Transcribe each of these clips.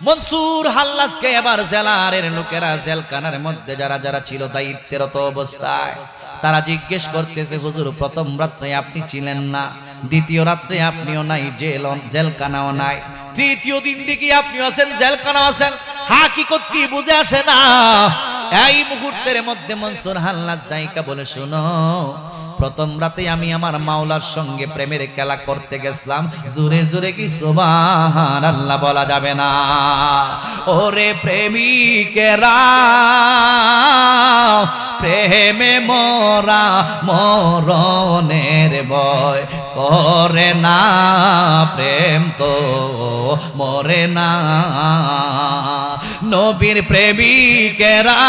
মনসুর হাল্লাজকে এবার জেলারের লোকেরা জেলখানার মধ্যে যারা যারা ছিল দায়িত্বরত অবস্থায় তারা জিজ্ঞেস করতেছে, হুজুর প্রথম রাত্রে আপনি ছিলেন না, দ্বিতীয় রাত্রে আপনিও নাই, জেলখানাও নাই, তৃতীয় দিন দিকে আপনিও আছেন, জেলখানাও আছেন, হাকিকত কি বুঝে আসে না? এই মুহূর্তের মধ্যে মনসুর হাল্লাজ ডাইকা বলে, শোনো, প্রথম রাতে আমি আমার মাওলার সঙ্গে প্রেমের খেলা করতে গেছিলাম। জোরে জোরে কি সুবহানাল্লাহ বলা যাবে না? ওরে প্রেমিকেরা, প্রেমে মরা মরণের ভয় করে না, প্রেম তো মরে না। নবীর প্রেমিকেরা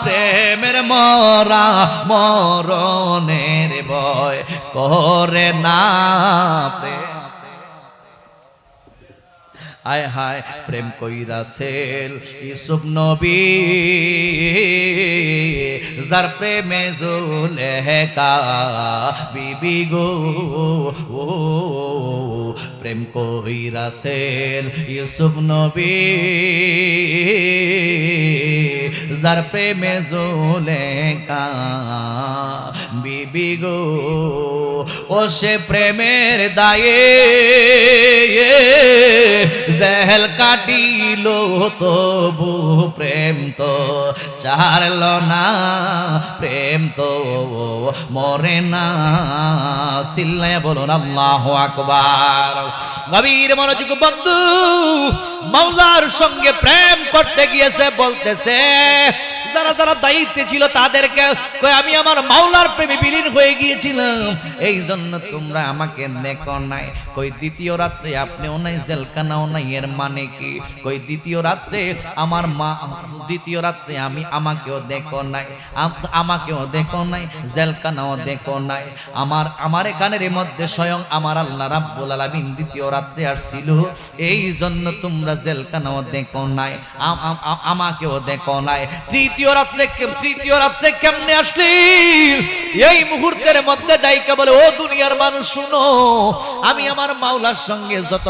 প্রেমের মরা মরণের ভয় করে না, প্রেম। আয় হায় প্রেম কইরাছেন ইউসুফ নবী, যার প্রেমে জুলেখা বিবি গো, প্রেম কইরাছেন ইউসুফ নবী, যার প্রেমে জুলেখা বিবি গো। ও সে প্রেমের দায়ে জেল কাটিল, তবু প্রেম তো ছাড়ল না, প্রেম তো মরে না। চিল্লায়া বলুন আল্লাহু আকবার। গভীর মনোযোগ বন্ধু, মাওলার সঙ্গে প্রেম করতে গিয়েছে, বলতেছে যারা যারা দায়িত্বে ছিল তাদেরকে, আমি আমার মাওলার প্রেমে বিলীন হয়ে গিয়েছিলাম, এই জন্য তোমরা আমাকে দেখো নাই। কই দ্বিতীয় রাত্রে আপনিও নাই, জেলখানাও নাই, এর মানে কি? কই দ্বিতীয় রাত্রে আমার মা, দ্বিতীয় রাত্রে আমি, আমাকেও দেখো নাই, আমাকেও দেখো নাই, জেলখানাও দেখো নাই। আমার এখানের মধ্যে স্বয়ং আমার আল্লাহ রাব্বুল আলামিন দ্বিতীয় রাত্রে আসছিল, এই জন্য তোমরা জেলখানাও দেখো নাই, আমাকেও দেখো নাই। তৃতীয় রাত্রে কেমনে আসলি? এই মুহূর্তের মধ্যে ডাইকা বলে, ও দুনিয়ার মানুষ শুনো, আমি আমার মাওলার সঙ্গে যত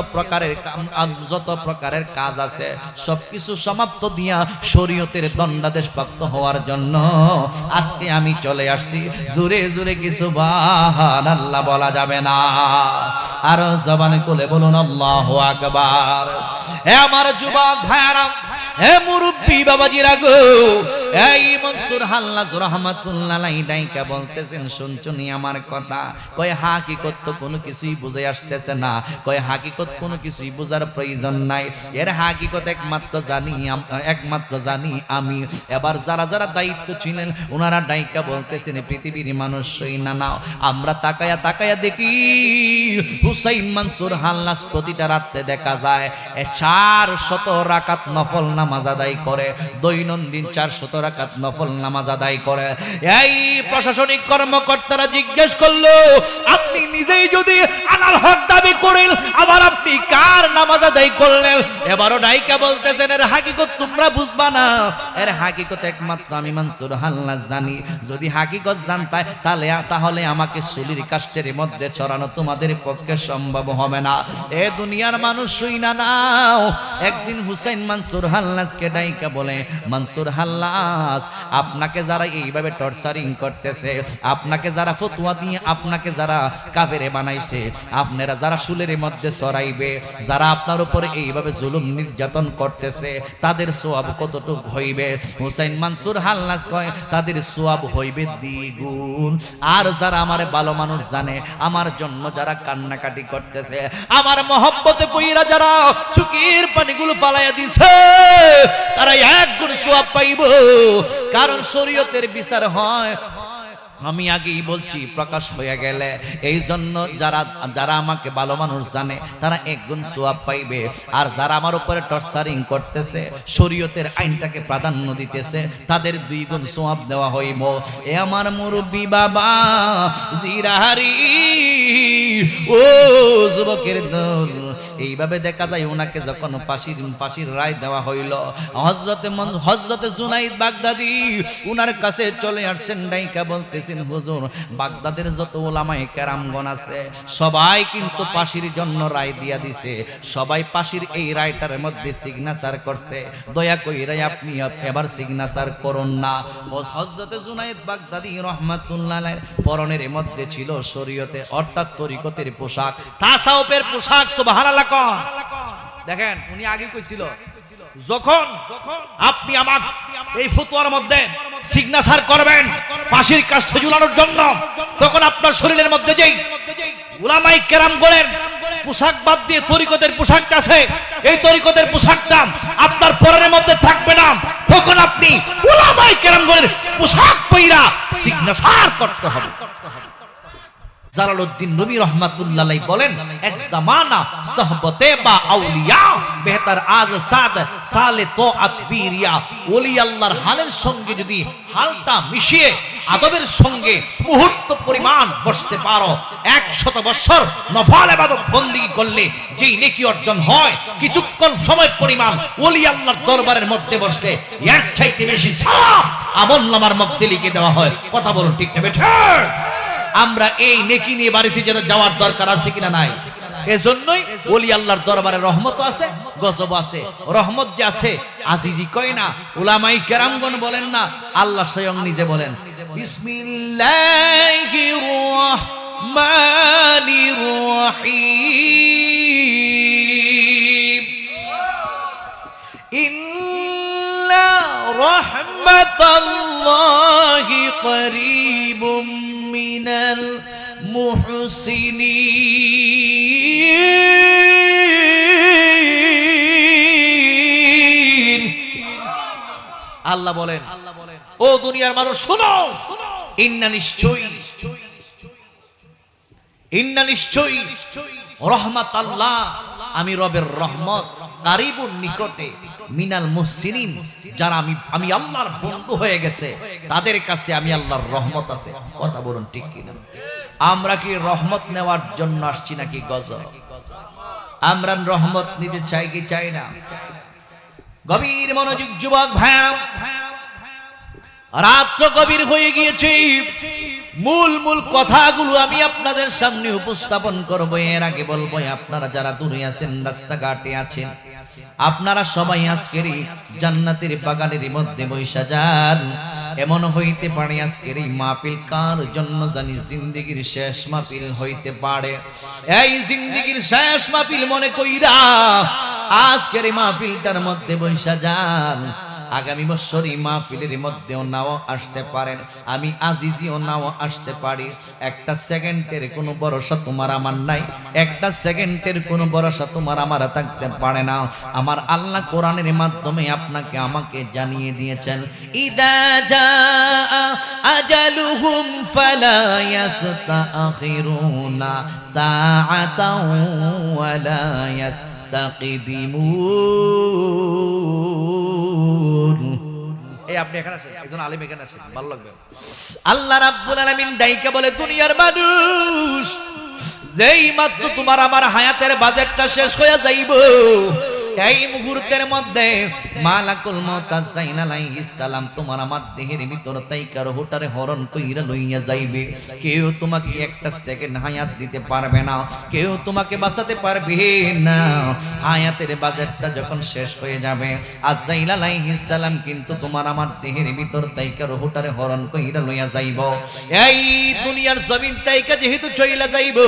প্রকারের কাজ আছে সবকিছু সমাপ্ত দিয়া শরীয়তের দণ্ডাদেশ প্রাপ্ত হওয়ার জন্য আজকে আমি চলে আসছি। জোরে জোরে কি সুবহানাল্লাহ বলা যাবে না? আর জবান খুলে বলুন আল্লাহু আকবার। হে আমার যুবক ভাইরা, হে মুরব্বি বাবাজিরা গো, এই মনসুর হাল্লাজ রাহমাতুল্লাহ আলাইহি ডাইকা বলতেছেন, শুনছুনি আমার কথা? কয় হাকিকত তো কোনো কিছুই বুঝে আসতেছে না। কয় হাকিকত কোনো কিছুই বোঝার প্রয়োজন নাই, এর হাকিকত একমাত্র জানি আমি। এবার যারা যারা দায়িত্ব ছিলেন ওনারা ডাইকা বলতেছেন, পৃথিবীর মানুষ না নাও, আমরা তাকায়া তাকায়া দেখি হুসাইন মনসুর হাল্লাজ প্রতিটা রাতে দেখা যায় 400 রাকাত নফল নামাজ আদায় করে, দৈনন্দিন 400 রাকাত নফল নামাজ আদায় করে। এই প্রশাসনিক কর্মকর্তারা জিজ্ঞেস করলো, আপনি নিজেই যদি আনার হক দাবি করেন, আবার আপনি কার নামাজ আদায় করলেন? এবারও ডাইকা বলতেছেন, এর হাকিকত তোমরা বুঝবা না, এর হাকিকত একমাত্র আমি মনসুর হাল্লাজ জানি। যদি হাকিকত জানতাই তাহলে আমাকে সুলির কাষ্টের মধ্যে ছড়ানো তোমাদের পক্ষে সম্ভব হবে না। এ দুনিয়ার মানুষ শুইনা নাও। একদিন হুসাইন মনসুর হাল্লাজকে ডাইকা বলে, মনসুর হাল্লাজ, আপনাকে যারা এইভাবে টর্চারিং করতেছে, আপনাকে যারা ফতোয়া দিয়ে আপনাকে যারা কাফেরে বানাইছে, আপনারা যারা শুলের মধ্যে ছড়াইবে, যারা আপনার উপরে এইভাবে জুলুম নির্যাতন করতেছে, তাদের সওয়াব কতটুকু হইবে? হুসাইন মনসুর হাল্লাজ কয়, তাদের সওয়াব হইবে দ্বিগুণ। আর যারা আমার ভালো মানুষ জানে, আমার জন্য যারা কান্নাকাটি করতেছে, আমার মহব্বতে পইরা যারা চোখের পানিগুলো পালাইয়া দিছে, তারা 1 গুণ সওয়াব পাইব। কারণ শরীয়তের বিচার হয়, আমি আগেই বলছি, প্রকাশ হয়ে গেলে। এই জন্য যারা আমাকে ভালো মানুষ জানে তারা 1 গুণ সওয়াব পাইবে, আর যারা আমার উপরে টর্চারিং করতেছে, শরীয়তের আইনটাকে প্রাধান্য দিতেছে, তাদের 2 গুণ সওয়াব দেওয়া হইব। এ আমার মুরব্বি বাবা জিরাহারি, ও যুবকের দল, এইভাবে দেখা যায় ওনাকে যখন ফাঁসির রায় দেওয়া হইল, হযরতে জুনাইদ বাগদাদি উনার কাছে চলে আসছেন, ডাইকা বলতেছে, বলতেছেন হুজুর বাগদাদের যত উলামায়ে কেরামগণ আছে সবাই কিন্তু ফাঁসির জন্য রায় দিয়া দিছে, সবাই ফাঁসির এই রায়টার মধ্যে সিগনেচার করছে, দয়া কইরা আপনি এবার সিগনেচার করুন না। হযরতে জুনায়েদ বাগদাদী রাহমাতুল্লাহ আলাইহির পরনের মধ্যে ছিল শরীয়তে অর্থাৎ তরিকতের পোশাক, তাসাউফের পোশাক। সুবহানাল্লাহ। দেখেন উনি আগে কইছিল যখন আপনি আমার এই ফতোয়ার মধ্যে সিগনেচার করবেন ফাঁসির কাষ্ঠে ঝুলানোর জন্য, তখন আপনার শরীরের মধ্যে যেই উলামায়ে কেরামগণের পোশাক বাদ দিয়ে তরিকতের পোশাকটা আছে, এই তরিকতের পোশাকটা আপনার পরনের মধ্যে থাকবে না, তখন আপনি উলামায়ে কেরামগণের পোশাক পইরা সিগনেচার করতে হবে। জালালউদ্দিন রুমি রাহমাতুল্লাহ আলাইহি বলেন এক জামানা সোহবতে বা আউলিয়া বেহতর আজ সাদ সালে তো আজবিরিয়া। ওলি আল্লাহর হালের সঙ্গে যদি হালটা মিশিয়ে আদবের সঙ্গে মুহূর্ত পরিমাণ বসতে পারো, 100 বছর নফল ইবাদত বندگی করলে যেই নেকি অর্জন হয়, কিছুক্ষণ সময় পরিমাণ ওলি আল্লাহর দরবারের মধ্যে বসলে এর চাইতে বেশি সওয়াব আমলনামার মধ্যে লিখে দেওয়া হয়। কথা বলুন ঠিক না বেঠিক? আমরা এই নেকি নিয়ে বাড়িতে যেন যাওয়ার দরকার আছে কিনা নাই? এজন্যই ওলি আল্লাহর দরবারে রহমত আছে, গজব আছে। রহমত যে আছে আজিজি কয় না, উলামায়ে কেরামগণ বলেন না, আল্লাহ স্বয়ং নিজে বলেন বিসমিল্লাহির রহমানির রহিম ইন্না রাহমাতাল্লাহি করিবুম মিনাল মুহসিনিন। আল্লাহ বলেন ও দুনিয়ার মানুষ শোনো, ইন্না নিশ্চয়ই রহমত আল্লাহ, আমি রবের রহমত কারিবুন নিকটে, মিনাল মুহসিনিন যারা আমি আল্লাহর বন্ধু হয়ে গেছে তাদের কাছে আমি আল্লাহর রহমত আছে। কথা বলুন ঠিক কিনা? আমরা কি রহমত নেওয়ার জন্য আসছি নাকি গজব? আমরা রহমত নিতে চাই কি চাই না? গভীর মনোযোগ যুবক ভাই, রাত্র গভীর হয়ে গিয়েছে, মূল কথাগুলো আমি আপনাদের সামনে উপস্থাপন করব। এর আগে বলবো আপনারা যারা দূরে আছেন, রাস্তাঘাটে আছেন, আপনারা সবাই আজকের এই জান্নাতের বাগানের মধ্যে বৈশা যান। এমন হইতে পারে আজকের এই মাহফিল কার জন্য জানি জিন্দেগীর শেষ মাহফিল হইতে পারে। এই জিন্দেগীর শেষ মাহফিল মনে কইরা আজকের এই মাহফিলটার মধ্যে বৈশা যান। আগামী বছর এই মাহফিলের মধ্যেও নাও আসতে পারেন, আমি আজিজিও নাও আসতে পারি। একটা সেকেন্ডের কোনো ভরসা তোমার আমার নাই, একটা সেকেন্ডের কোনো ভরসা তোমার আমার থাকতে পারে না। আমার আল্লাহ কোরআনের মাধ্যমে আপনাকে আমাকে জানিয়ে দিয়েছেন, ইদা জাআ আজালুহুম ফালা ইস্তাখিরুনা সাআতাও ওয়ালা ইস্তাকদিমুন। এই আপনি এখানে আসেন, একজন আলেম এখানে আসেন, ভালো লাগবে। আল্লাহ রাব্বুল আলামিন ডাইকা বলে, দুনিয়ার মানুষ, যেই মাত্র তোমার আমার হায়াতের বাজেটটা শেষ হয়ে যাইব, এই মুহূর্তের মধ্যে মালাকুল মউত আজরাইল আলাইহিস সালাম তোমার আমার দেহের ভিতর তাইকার হোটারে হরণ কইরা লইয়া যাইবে। কেউ তোমাকে একটা সেকেন্ড হায়াত দিতে পারবে না, কেউ তোমাকে বাঁচাতে পারবে না। হায়াতের বাজেটটা যখন শেষ হয়ে যাবে, আজরাইল আলাইহিস সালাম কিন্তু তোমার আমার দেহের ভিতর তাইকার হোটারে হরণ কইরা লইয়া যাইব। এই দুনিয়ার জমিন তাইকা যেহেতু চইলা যাইব,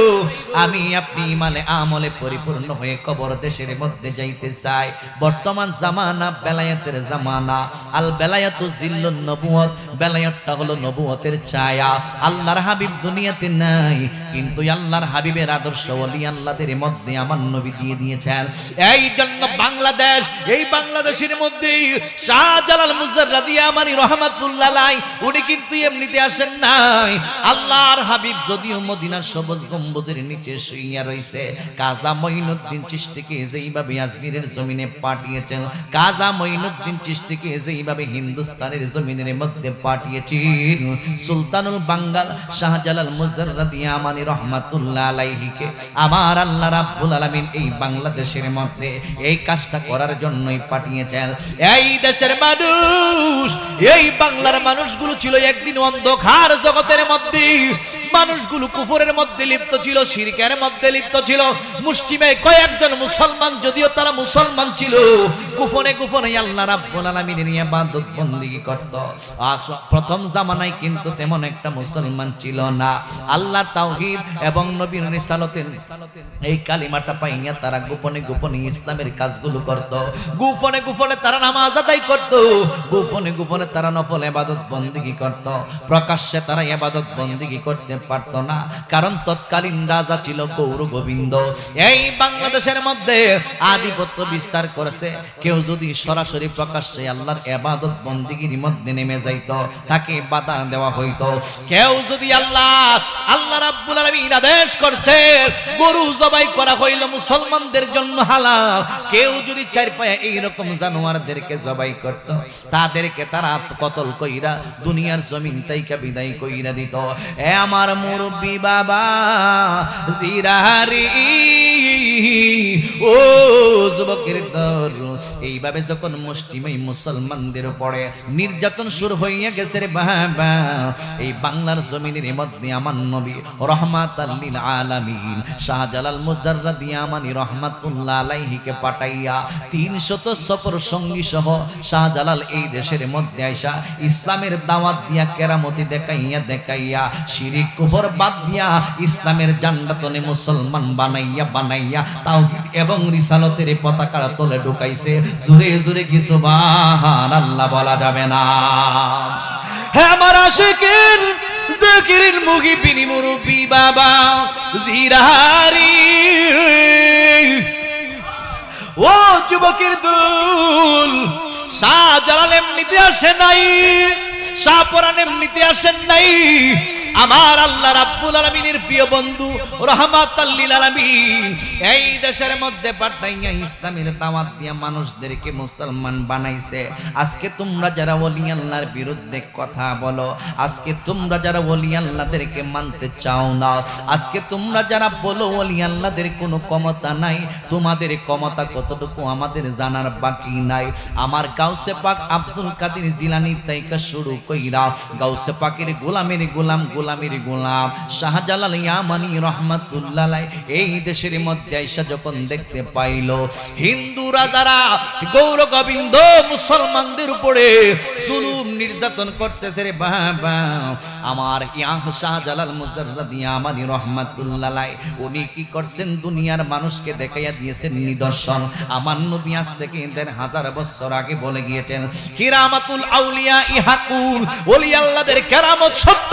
আমি আপনি ইমানে আমলে পরিপূর্ণ হয়ে কবর দেশের মধ্যে যাইতে চাই। বর্তমান জামানা বেলায়েতের জামানা, আল বেলায়াতু জিল্লুন নবুয়ত, বেলায়েতটা হলো নবুয়তের ছায়া। আল্লাহর হাবিব দুনিয়াতে নাই, কিন্তু আল্লাহর হাবিবের আদর্শ ওলি আল্লাহদের মধ্যে আমার নবী দিয়ে দিয়েছেন। এই জন্য বাংলাদেশ, এই বাংলাদেশের মধ্যে শাহজালাল মুজাররাদি আমানি রহমাতুল্লাহ আলাইহি উনি কিন্তু এমনিতে আসেন নাই। আল্লাহর হাবিব যদিও মদিনার সবুজ গম্বুজের নিচে শুইয়া রইছে, কাজা মঈনুদ্দিন চিশতিকে যেইভাবে আজমিরের জমিনের জমিনে পাঠিয়েছেন। কাজা মঈনুদ্দিন চিশতিকে যেইভাবে হিন্দুস্তানের জমিনের মধ্যে পাঠিয়েছেন, সুলতানুল বাঙ্গাল শাহজালাল মুজাররাদি ইয়ামানি রহমাতুল্লাহ আলাইহিকে আমার আল্লাহ রাব্বুল আলামিন এই বাংলাদেশের মধ্যে এই কাজটা করার জন্যই পাঠিয়েছেন। এই দেশের মানুষ, এই বাংলার মানুষগুলো ছিল একদিন অন্ধকার জগতের মধ্যে, মানুষগুলো কুফরের মধ্যে লিপ্ত ছিল, শিরকের মধ্যে লিপ্ত ছিল। মুসলিমে কয়েকজন মুসলমান, যদিও তারা মুসলমান ছিল, গোপনে গোপনে আল্লাহ রাব্বুল আলামিনের ইবাদত বندگی করত। প্রথম জামানায় কিন্তু তেমন একটা মুসলমান ছিল না। আল্লাহ তাওহীদ এবং নবীর রিসালাতের এই কালিমাটা পাইয়া তারা গোপনে গোপনে ইসলামের কাজগুলো করত, গোপনে গোপনে তারা নামাজ আদায় করত, গোপনে গোপনে তারা নফল ইবাদত বندگی করত। প্রকাশ্যে তারা ইবাদত বندگی করতে পারত না, কারণ তৎকালীন রাজা ছিল গৌর গোবিন্দ। এই বাংলাদেশের মধ্যে আধিপত্য বিস্তার করেছে। কেউ যদি সরাসরি প্রকাশ্যে আল্লাহর ইবাদত বندگির মধ্যে নেমে যাইত, তাকে বাধা দেওয়া হইতো। কেউ যদি আল্লাহ রাব্বুল আলামিন আদেশ করছে গরু জবাই করা হইল মুসলমানদের জন্য হালাল, কেউ যদি চার পায়ে এইরকম জানোয়ারদেরকে জবাই করত, তাদেরকে তারা কতল কইরা দুনিয়ার জমিন থেকে বিদায় কইরা দিত। এ আমার মুরব্বি বাবা জিরারি, ও যুবকের দল, এইভাবে যখন মুসলিম মুসলমানদের উপরে নির্যাতন শুরু হইয়া গেছে রে বাবা, এই বাংলার জমিনের মধ্যে আমার নবী রহমাতাল লিল আলামিন শাহজালাল মুজাররাদি ইয়ামানি রহমাতুল্লাহ আলাইহিকে পাঠাইয়া 300 সফর সঙ্গী সহ শাহজালাল এই দেশের মধ্যে আইসা ইসলামের দাওয়াত দিয়া কেরামতি দেখাইয়া শিরিক কুফর বাদ দিয়া ইসলামের জান্নাতনে মুসলমান বানাইয়া তাওহীদ এবং রিসালাতের পতাকার তলে ঢুকাইছে। জোরে জোরে কি সুবহানাল্লাহ বলা যাবে না? হে আমার আশিকিন যাকিরিন মুহিবিন মুরব্বি বাবা জিরারি, ও যুবকের দল, শাহজালাল এমনিতে আসে নাই, শাহপরান এমনিতে আসেন নাই। আমার আল্লাহ রাব্বুল আলামিনের প্রিয় বন্ধু রহমাতাল লিল আলামিন এই দেশের মধ্যে পাঠাইয়া ইসলামের দাওয়াত দিয়া মানুষদেরকে মুসলমান বানাইছে। আজকে তোমরা যারা ওলি আল্লাহর বিরুদ্ধে কথা বলো, আজকে তোমরা যারা ওলি আল্লাহদেরকে মানতে চাও না, আজকে তোমরা যারা বলো ওলি আল্লাহদের কোনো ক্ষমতা নাই, তোমাদের ক্ষমতা কতটুকু আমাদের জানার বাকি নাই। আমার গাউসে পাক আব্দুল কাদের জিলানী থেকে শুরু কইরা গাউসে পাকের গোলামের গোলাম শাহজালাল ইয়ামানি রহমাতুল্লাহ আলাইহি এই দেশের মধ্যে আইসা যখন দেখতে পাইল হিন্দুরা যারা গৌর গোবিন্দ মুসলমানদের উপরে জুলুম নির্যাতন করতেছে রে বাবা, আমার শাহজালাল মুজাররাদি ইয়ামানি রহমাতুল্লাহ আলাইহি উনি কি করছেন, দুনিয়ার মানুষকে দেখাইয়া দিয়েছেন নিদর্শন। আমার নবী আজ থেকে 1000 বছর আগে বলে গিয়েছেন কিরামাতুল আউলিয়া ইহাকুল, ওলি আল্লাহদের কেরামত সত্য।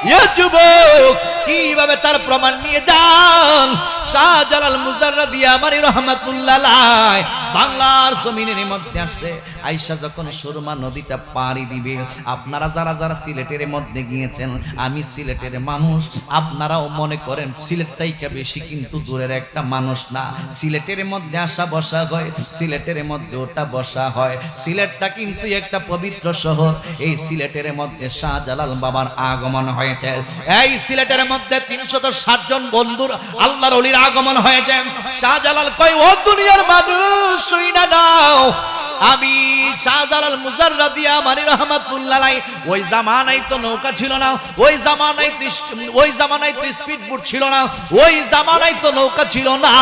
ইয়া যুবক, কিভাবে তার প্রমাণ নিয়ে যান। শাহজালাল মুজাররাদি ইয়ামানি রহমাতুল্লাহ আলাইহি বাংলার জমিনের মধ্যে আসছে, আয়েশা যখন সুরমা নদীটা পাড়ি দিবে, আপনারা যারা যারা সিলেটের মধ্যে গিয়েছেন, আমি সিলেটের মানুষ, আপনারাও মনে করেন সিলেটটাইকে বেশি কিন্তু দূরের একটা মানুষ না। সিলেটের মধ্যে আসা বসা হয়, সিলেটের মধ্যে ওটা বসা হয়। সিলেটটা কিন্তু একটা পবিত্র শহর। এই সিলেটের মধ্যে শাহজালাল বাবার আগমন হয়েছে। এই সিলেটের মধ্যে 360 জন বন্ধুর আল্লাহর ওলির আগমন হয়েছে। শাহজালাল কয়, ও দুনিয়ার মানুষ শুইনা দাও, আমি শাহজালাল মুজাররাদি ইয়ামানি রহমাতুল্লাহ আলাইহি ওই জামানায় তো নৌকা ছিল না, ওই জামানায় তো স্পিড বোট ছিল না, ওই জামানায় তো নৌকা ছিল না।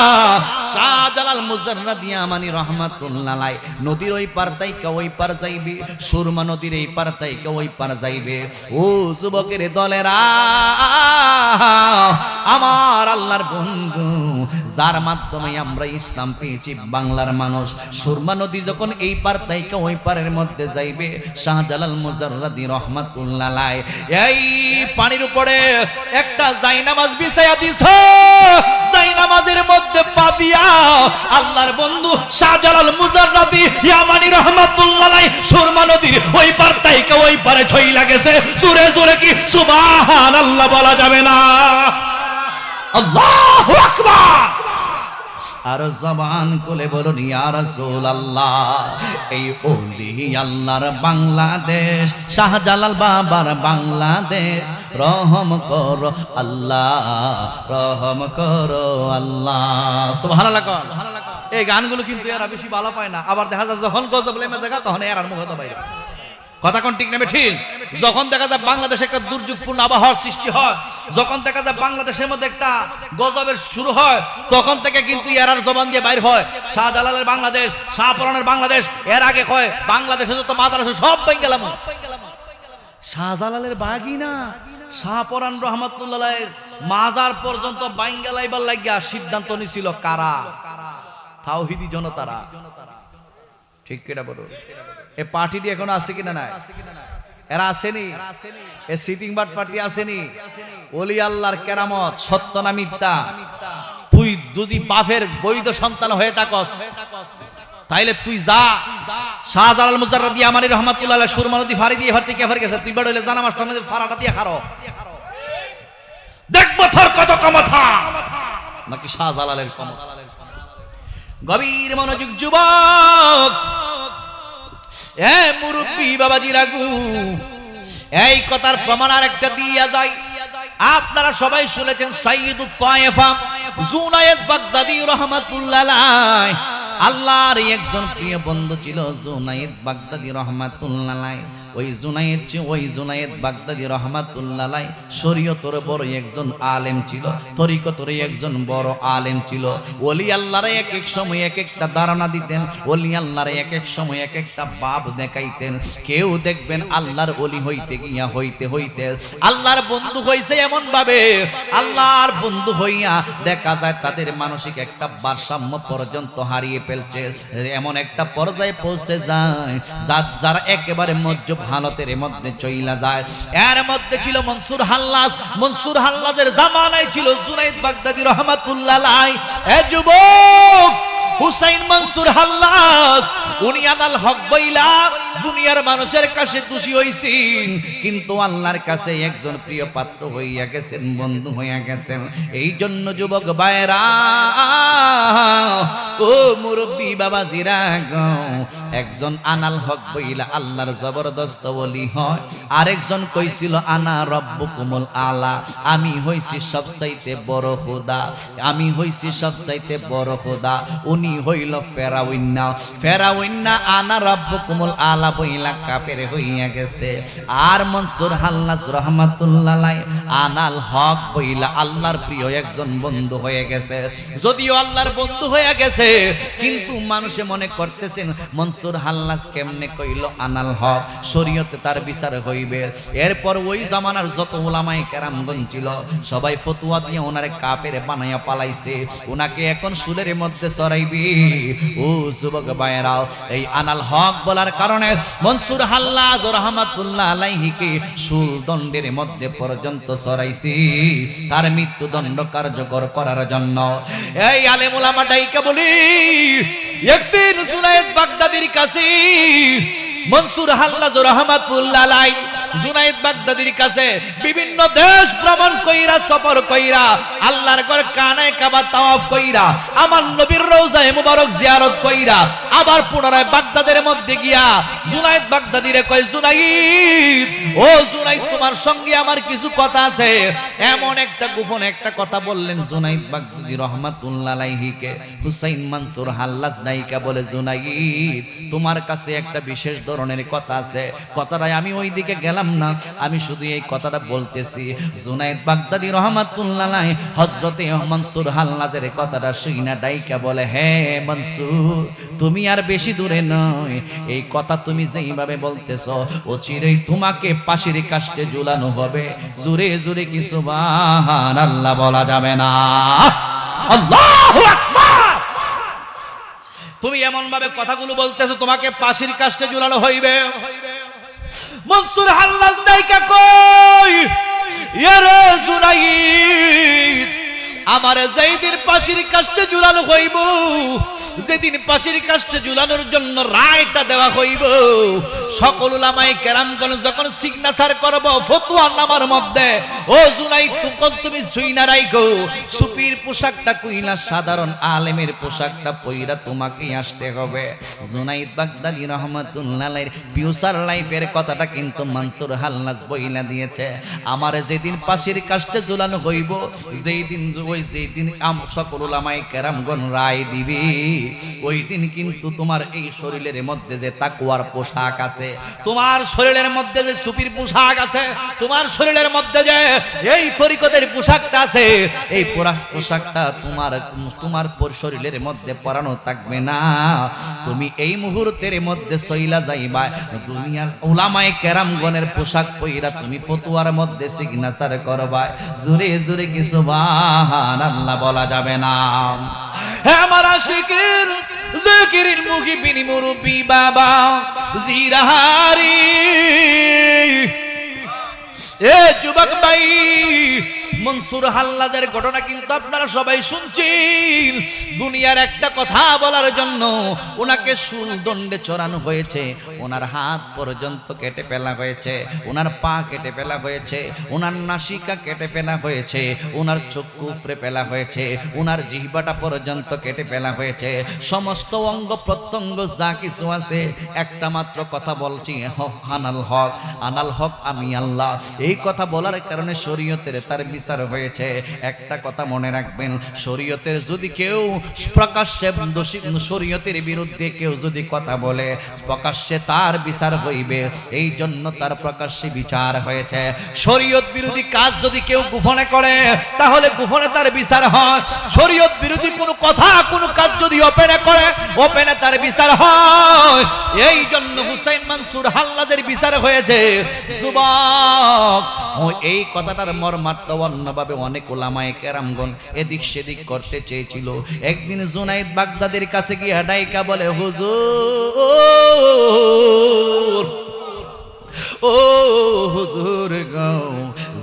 শাহজালাল মুজাররাদি ইয়ামানি রহমাতুল্লাহ আলাইহি নদীর ওই পার থেকে ওই পার যাইবে, সুরমা নদীর এই পার থেকে ওই পার যাইবে। ও যুবকের দলেরা, আমার আল্লাহর বন্ধু, যার মাধ্যমে আমরা ইসলাম পেয়েছি বাংলার মানুষ, সুরমা নদী যখন এই পার থেকে ওই পারের মধ্যে যাইবে, শাহজালাল মুজাররাদি রহমাতুল্লাহ আলাইহি এই পানির উপরে একটা জায়নামাজ বিছায়া দিছে। জায়নামাজের মধ্যে পা দিয়া আল্লাহর বন্ধু শাহজালাল মুজাররাদি ইয়ামানি রহমাতুল্লাহ আলাইহি সুরমা নদীর ওই পার থেকে ওই পারে ছই লাগেছে। জোরে জোরে কি সুবহানাল্লাহ বলা যাবে না? আল্লাহু আকবার। আর জবান খুলে বলুন ইয়া রাসূলুল্লাহ। এই ওলি আল্লাহর বাংলাদেশ, শাহজালাল বাবার বাংলাদেশ, রহম করো আল্লাহ, রহম করো আল্লাহ। সুবহানাল্লাহ। এই গানগুলো কিন্তু এরা বেশি ভালো পায় না। আবার দেখা যায় যখন গজব লেমে জায়গা তখন এরার মুখ বাইরে কথা কোন ঠিক নেবে ঠিক। যখন দেখা যায় বাংলাদেশে একটা দুর্যোগপূর্ণ আবহাওয়ার সৃষ্টি হয়, যখন দেখা যায় বাংলাদেশের মধ্যে একটা গজবের শুরু হয়, তখন থেকে কিন্তু এরার জবান দিয়ে বাইর হয় শাহজালালের বাংলাদেশ, শাহপরানের বাংলাদেশ। এর আগে কয় বাংলাদেশে যত মাদ্রাসা সব বাইন গেলাম। শাহজালালের বাগি না, শাহপরান রহমাতুল্লাহের মাজার পর্যন্ত বাইন গেলাইবার লাগিয়া সিদ্ধান্ত নিছিল কারা? তাওহীদি জনতারা। ঠিক কিনা বলুন? এই পার্টিটি এখন আছে কিনা নাই? এরা আসেনি? এই সিটিং বাট পার্টি আসেনি? ওলি আল্লাহর কেরামত সত্য না মিথ্যা? তুই যদি বাপের বৈধ সন্তান হয়ে থাকস তাইলে তুই যা। শাহজালাল মুজাররদি আমানি রহমাতুল্লাহ আলাইহি সুরমা নদী ফাড়ি দিয়ে ফাড়তে কেফার গেছে, তুই বড় হইলে জানা মাস্টার মধ্যে ফাড়াটা দিয়ে খারো, দেখবো তোর কত ক্ষমতা নাকি শাহজালালের ক্ষমতা। গভীর মনোযোগ যুবক, এ মুরব্বী বাবাজি রাগু, এই কথার প্রমাণ আর একটা দিয়া যায়। আপনারা সবাই শুনেছেন সাইয়্যিদুত তায়েফা জুনায়েদ বাগদাদী রাহমাতুল্লাহ আলাইহি, আল্লাহর একজন প্রিয় বন্ধু ছিল জুনায়েদ বাগদাদী রাহমাতুল্লাহ আলাইহি। ওই জুনায়েদ বাগদাদী রাহমাতুল্লাহ আলাইহি শরীয়তের বড় একজন আলেম ছিল, তরিকতের একজন বড় আলেম ছিল। ওলি আল্লাহরে এক এক সময় এক একটা ধারণা দিতেন, ওলি আল্লাহরে এক এক সময় এক একটা ভাব দেখাইতেন। কেউ দেখবেন আল্লাহর ওলি হইতে গিয়া হইতে হইতে আল্লাহর বন্ধু হইছে, এমন ভাবে আল্লাহর বন্ধু হইয়া দেখা যায় তাদের মানসিক একটা ভারসাম্য পর্যন্ত হারিয়ে ফেলছে, এমন একটা পর্যায়ে পৌঁছে যায় যারা একেবারে মজ্জ হালতের মধ্যে চইলা যায়। এর মধ্যে ছিল মনসুর হাল্লাজ, মনসুর হাল্লাজের জামানায় ছিল জুনায়েদ বাগদাদী রাহমাতুল্লাহ আলাইহি। এ যুবক, হুসাইন মনসুর হাল্লাজ উনি আনাল হক বইলা দুনিয়ার মানুষের কাছে দোষী হইছেন, কিন্তু আল্লাহর কাছে একজন প্রিয় পাত্র হইয়া গেছেন, বন্ধু হইয়া গেছেন। এই জন্য যুবক ভাইরা, ও মুরব্বী বাবাজিরা গো, একজন আনাল হক বইলা আল্লাহর জবরদস্ত ওলি হয়, আরেকজন কইছিল আনা রব্বুকুমুল আলা, আমি হইছি সবচাইতে বড় খোদা, আমি হইছি সবচাইতে বড় খোদা। উনি হইল ফেরাউন্না আনা রব্বুকুমুল আলা বইলা কাফের হইয়া গেছে। আর মনসুর হাল্লাজ রাহমাতুল্লাহ আলাইহি আনাল হক বইলা আল্লাহর প্রিয় একজন বন্ধু হয়ে গেছে। যদিও আল্লাহর বন্ধু হয়ে গেছে, কিন্তু মানুষে মনে করতেছেন মনসুর হাল্লাজ কেমনে কইল আনাল হক, শরীয়তে তার বিচার হইবে। এরপর ওই জামানার যত উলামায়ে কেরামগণ ছিল সবাই ফতোয়া দিয়ে ওনারে কাফের বানাইয়া পালাইছে, ওনাকে এখন সুলের মধ্যে চড়াইবি। ও যুবক ভাইরাও, এই আনাল হক বলার কারণে মনসুর হাল্লাজ রাহমাতুল্লাহ আলাইহিকে সুল দণ্ডের মধ্যে পর্যন্ত চড়াইছি, তার মৃত্যুদণ্ড কার্যকর করার জন্য। এই আলেম উলামা ডাইকা বলি, একদিন জুনায়েদ বাগদাদীর কাছে মনসুর হাল্লাজ রাহমাতুল্লাহ আলাইহি জুনায়েদ বাগদাদীর কাছে বিভিন্ন দেশ ভ্রমণ কইরা, সফর কইরা, আল্লাহর ঘর কানায় কাবা তাওয়াফ কইরা, আমার নবীর রওজায়ে মুবারক জিয়ারত কইরা, আবার পুনরায় বাগদাদের মধ্যে গিয়া জুনায়েদ বাগদাদীরে কয়, জুনায়েদ, ও জুনায়েদ, তোমার সঙ্গে আমার কিছু কথা আছে। এমন একটা গোপন একটা কথা বললেন জুনায়েদ বাগদাদী রাহমাতুল্লাহ আলাইহিকে। হুসাইন মনসুর হাল্লাজ নাইকা বলে, জুনায়েদ, তোমার কাছে একটা বিশেষ ধরনের কথা আছে, কথাটাই আমি ওই দিকে গেলাম না, আমি শুধু এই কথাটা বলতেছি। জুনায়েদ বাগদাদী রাহমাতুল্লাহ আলাইহি হযরতে মনসুর হাল্লাজের কথাটা শুইনা ডাইকা বলে, হে মনসুর, তুমি আর বেশি দূরে নয়, এই কথা তুমি যেইভাবে বলতেছো অচিরেই তোমাকে পাশের কাষ্টে ঝুলানো হবে। জোরে জোরে কি সুবহানাল্লাহ বলা যাবে না? আল্লাহু আকবার। তুমি এমন ভাবে কথাগুলো বলতেছো তোমাকে পাশের কাষ্টে ঝুলানো হইবে। মনসুর হাল্লাজ নাইকা কই, ইয়া জুনায়েদ, আমারে যেদিন পাশের কাষ্টে ঝুলানো হইব, যে যেদিন ফাঁসির কাস্টে ঝুলানোর জন্য রায়টা দেওয়া হইব, সকল উলামায়ে কেরামগণ যখন সিগনেচার করব ফতোয়ানামার মধ্যে, ও জুনাইদ তুমি সুইনা রাইখো, সুপির পোশাকটা কইলা সাধারণ আলেমের পোশাকটা পইরা তোমাকেই আসতে হবে। জুনাইদ বাগদাদী রহমাতুল্লাহ আলাইহির ফিউচার লাইফের কথাটা কিন্তু মনসুর হাল্লাজ বইলা দিয়েছে। আমারে যেদিন ফাঁসির কাস্টে ঝুলানো হইব, যেই দিন সকল উলামায়ে কেরামগণ রায় দিবে, ওই দিন কিন্তু তোমার এই শরীরের মধ্যে যে তাকওয়ার পোশাক আছে, তোমার শরীরের মধ্যে যে সুপির পোশাক আছে, তোমার শরীরের মধ্যে যে এই তরিকতের পোশাকটা আছে, এই পোশাকটা তোমার শরীরের মধ্যে পরানো থাকবে না। তুমি এই মুহূর্তের মধ্যে সইলা যাইবা দুনিয়ার উলামায়ে কেরামগণের পোশাক পইরা তুমি ফতোয়ার মধ্যে সিগনেচার করবা। জোরে জোরে কি সুবহানাল্লাহ বলা যাবে না? হে আমার আশিকের জিকিরিন মুহিবিন মুরব্বি বাবা জিরাহারি, এ যুবক ভাই, মনসুর হাল্লাজের ঘটনা কিন্তু আপনারা সবাই শুনছেন। দুনিয়ার একটা কথা বলার জন্য ওনাকে শুল দণ্ডে চড়ানো হয়েছে, ওনার হাত পর্যন্ত কেটে ফেলা হয়েছে, ওনার পা কেটে ফেলা হয়েছে, ওনার নাসিকা কেটে ফেলা হয়েছে, ওনার চক্ষু উপড়ে ফেলা হয়েছে, ওনার জিহ্বাটা পর্যন্ত কেটে ফেলা হয়েছে, সমস্ত অঙ্গ প্রত্যঙ্গ যা কিছু আছে, একটা মাত্র কথা বলছি, আনাল হক, আনাল হক আমি আল্লাহ। এই কথা বলার কারণে শরীয়তের তার বিচার হয়েছে। একটা কথা মনে রাখবেন, শরীয়তের যদি কেউ প্রকাশ্যে দোষী, শরীয়তের বিরুদ্ধে কেউ যদি কথা বলে প্রকাশ্যে তার বিচার হইবে, এই জন্য তার প্রকাশ্যে বিচার হয়েছে। শরীয়ত বিরোধী কাজ যদি কেউ গোপনে করে তাহলে গোপনে তার বিচার হয়। শরীয়ত বিরোধী কোনো কথা কোনো কাজ যদি ওপেনে করে ওপেনে তার বিচার হয়। এই জন্য হুসাইন মনসুর হাল্লাজের বিচার হয়েছে। যুবক, এই কথাটার মর্মার্থ অন্যভাবে অনেক উলামায়ে কেরামগণ এদিক সেদিক করতে চেয়েছিল। একদিন জুনাইদ বাগদাদীর কাছে গিয়ে ডাইকা বলে, হুজুর, ও হুজুর গো,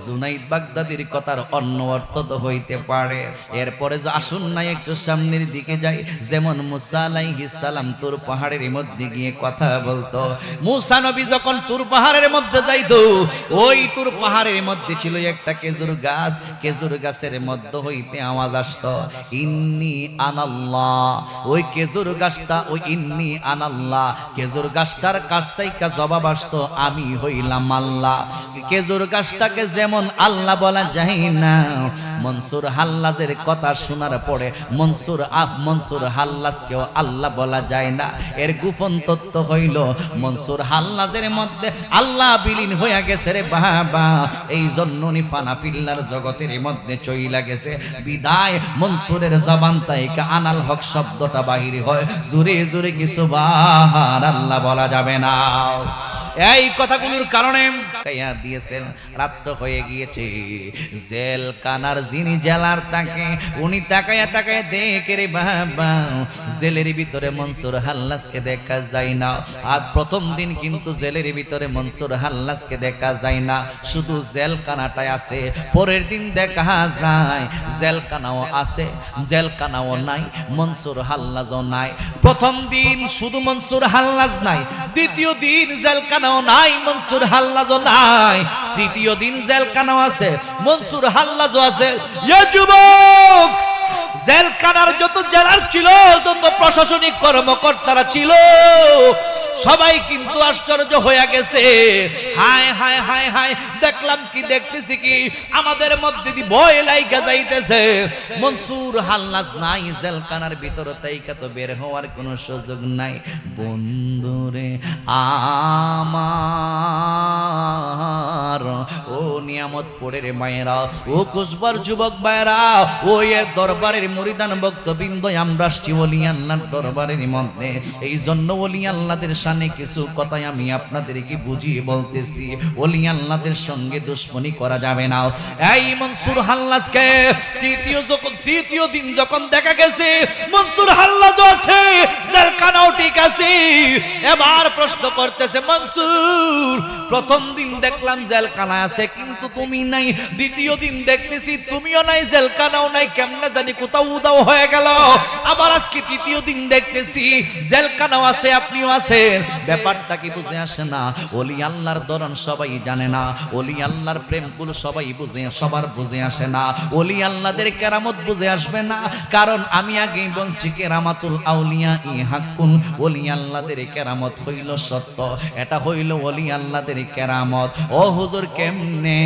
জুনাইদ বাগদাদীর কথার অন্য অর্থ তো হইতে পারে। এরপরে যে আসুন না একটু সামনের দিকে যাই। যেমন মুসা আলাইহিস সালাম তুর পাহাড়ের মধ্যে গিয়ে কথা বলতো। মুসা নবী যখন তুর পাহাড়ের মধ্যে যাইতো, ওই তুর পাহাড়ের মধ্যে ছিল একটা খেজুর গাছ। খেজুর গাছের মধ্যে হইতে আওয়াজ আসতো, ইন্নি আনাল্লাহ। ওই খেজুর গাছটা, ওই ইন্নি আনাল্লাহ খেজুর গাছটার কাছ থেকে জবাব আসতো, আমি হইলাম আল্লাহ। খেজুর গাছটাকে যেমন আল্লাহ বলা যায় না, মনসুর হাল্লাজের কথা শোনার পরে মনসুর হাল্লাজকেও আল্লাহ বলা যায় না। এর গোপন তত্ত্ব হইল মনসুর হাল্লাজের মধ্যে আল্লাহ বিলীন হইয়া গেছে রে বাবা। এই জন্য ফানাফিল্লার জগতের মধ্যে চইলা গেছে। বিদায় মনসুরের জবান থেকে আনাল হক শব্দটা বাহির হয়। জোরে জোরে কি সুবহানাল্লাহ বলা যাবে না? এই কথাগুলোর কারণে দিয়েছেন। রাত্র হয়ে গিয়েছে, জেল কানার যিনি জেলার তাকে উনি তাকায়া তাকায়া দেখে রে বাবা, জেলের ভিতরে মনসুর হাল্লাজকে দেখা যায় না। আর প্রথম দিন কিন্তু জেলের ভিতরে মনসুর হাল্লাজকে দেখা যায় না, শুধু জেলখানাটাই আছে। পরের দিন দেখা যায় জেলখানাও আছে, জেলখানাও নাই, মনসুর হাল্লাজও নাই। প্রথম দিন শুধু মনসুর হাল্লাজ নাই, দ্বিতীয় দিন জেলখানাও নাই, মনসুর হাল্লাজও নাই, তৃতীয় দিন জেলখানাও আছে, মনসুর হাল্লাজও আছে। এ যুবক, জেলখানার যত জেলার ছিল, যত প্রশাসনিক কর্মকর্তারা ছিল, সবাই কিন্তু আশ্চর্য হয়ে গেছে। হায় হায় হায় হায়, দেখলাম কি, দেখতেছি কি, আমাদের মধ্যে দি ভয় লাইগা যাইতেছে। মনসুর হাল্লাজ নাই জেলখানার ভিতর, তাইকা তো বের হওয়ার কোনো সুযোগ নাই। বন্ধুরে আমার, ও নিয়ামতপুরের মায়েরা, ও কুচবার যুবক ভাইরা, ও এর দরবারের মুরিদান ভক্তবৃন্দ, আমরা আসছি ওলি আল্লাহর দরবারের মধ্যে। এই জন্য ওলি আল্লাহদের শানে কিছু কথা আমি আপনাদেরকে বুঝিয়ে বলতেছি। ওলি আল্লাহদের সঙ্গে দুশমনি করা যাবে না। এই মনসুর হাল্লাজকে তৃতীয় দিন যখন দেখা গেছে মনসুর হাল্লাজ আছে, জেলখানাও ঠিক আছে, গেছি। এবার প্রশ্ন করতেছে, মনসুর প্রথম দিন দেখলাম জেলখানা আছে কিন্তু তুমি নাই, দ্বিতীয় দিন দেখতেছি তুমিও নাই, জেলখানাও নাই, কেমনে জানি কোথাও উদাও হয়ে গেল। আবার আজকে তৃতীয় দিন দেখতেছি জেলখানাও আছে আপনিও আছেন, ব্যাপারটা কি বুঝে আসে না? ওলি আল্লাহর ধরন সবাই জানে না, ওলি আল্লাহর প্রেমগুলো সবাই বুঝে, সবার বুঝে আসে না, ওলি আল্লাহদের কেরামত বুঝে আসবে না। কারণ আমি আগেই বলছি কেরামাতুল আউলিয়া ই হাক্কুন, ওলি আল্লাহদের কেরামত হইল সত্য, এটা হইল ওলি আল্লাহদের কেরামত। ও হুজুর কেমনে?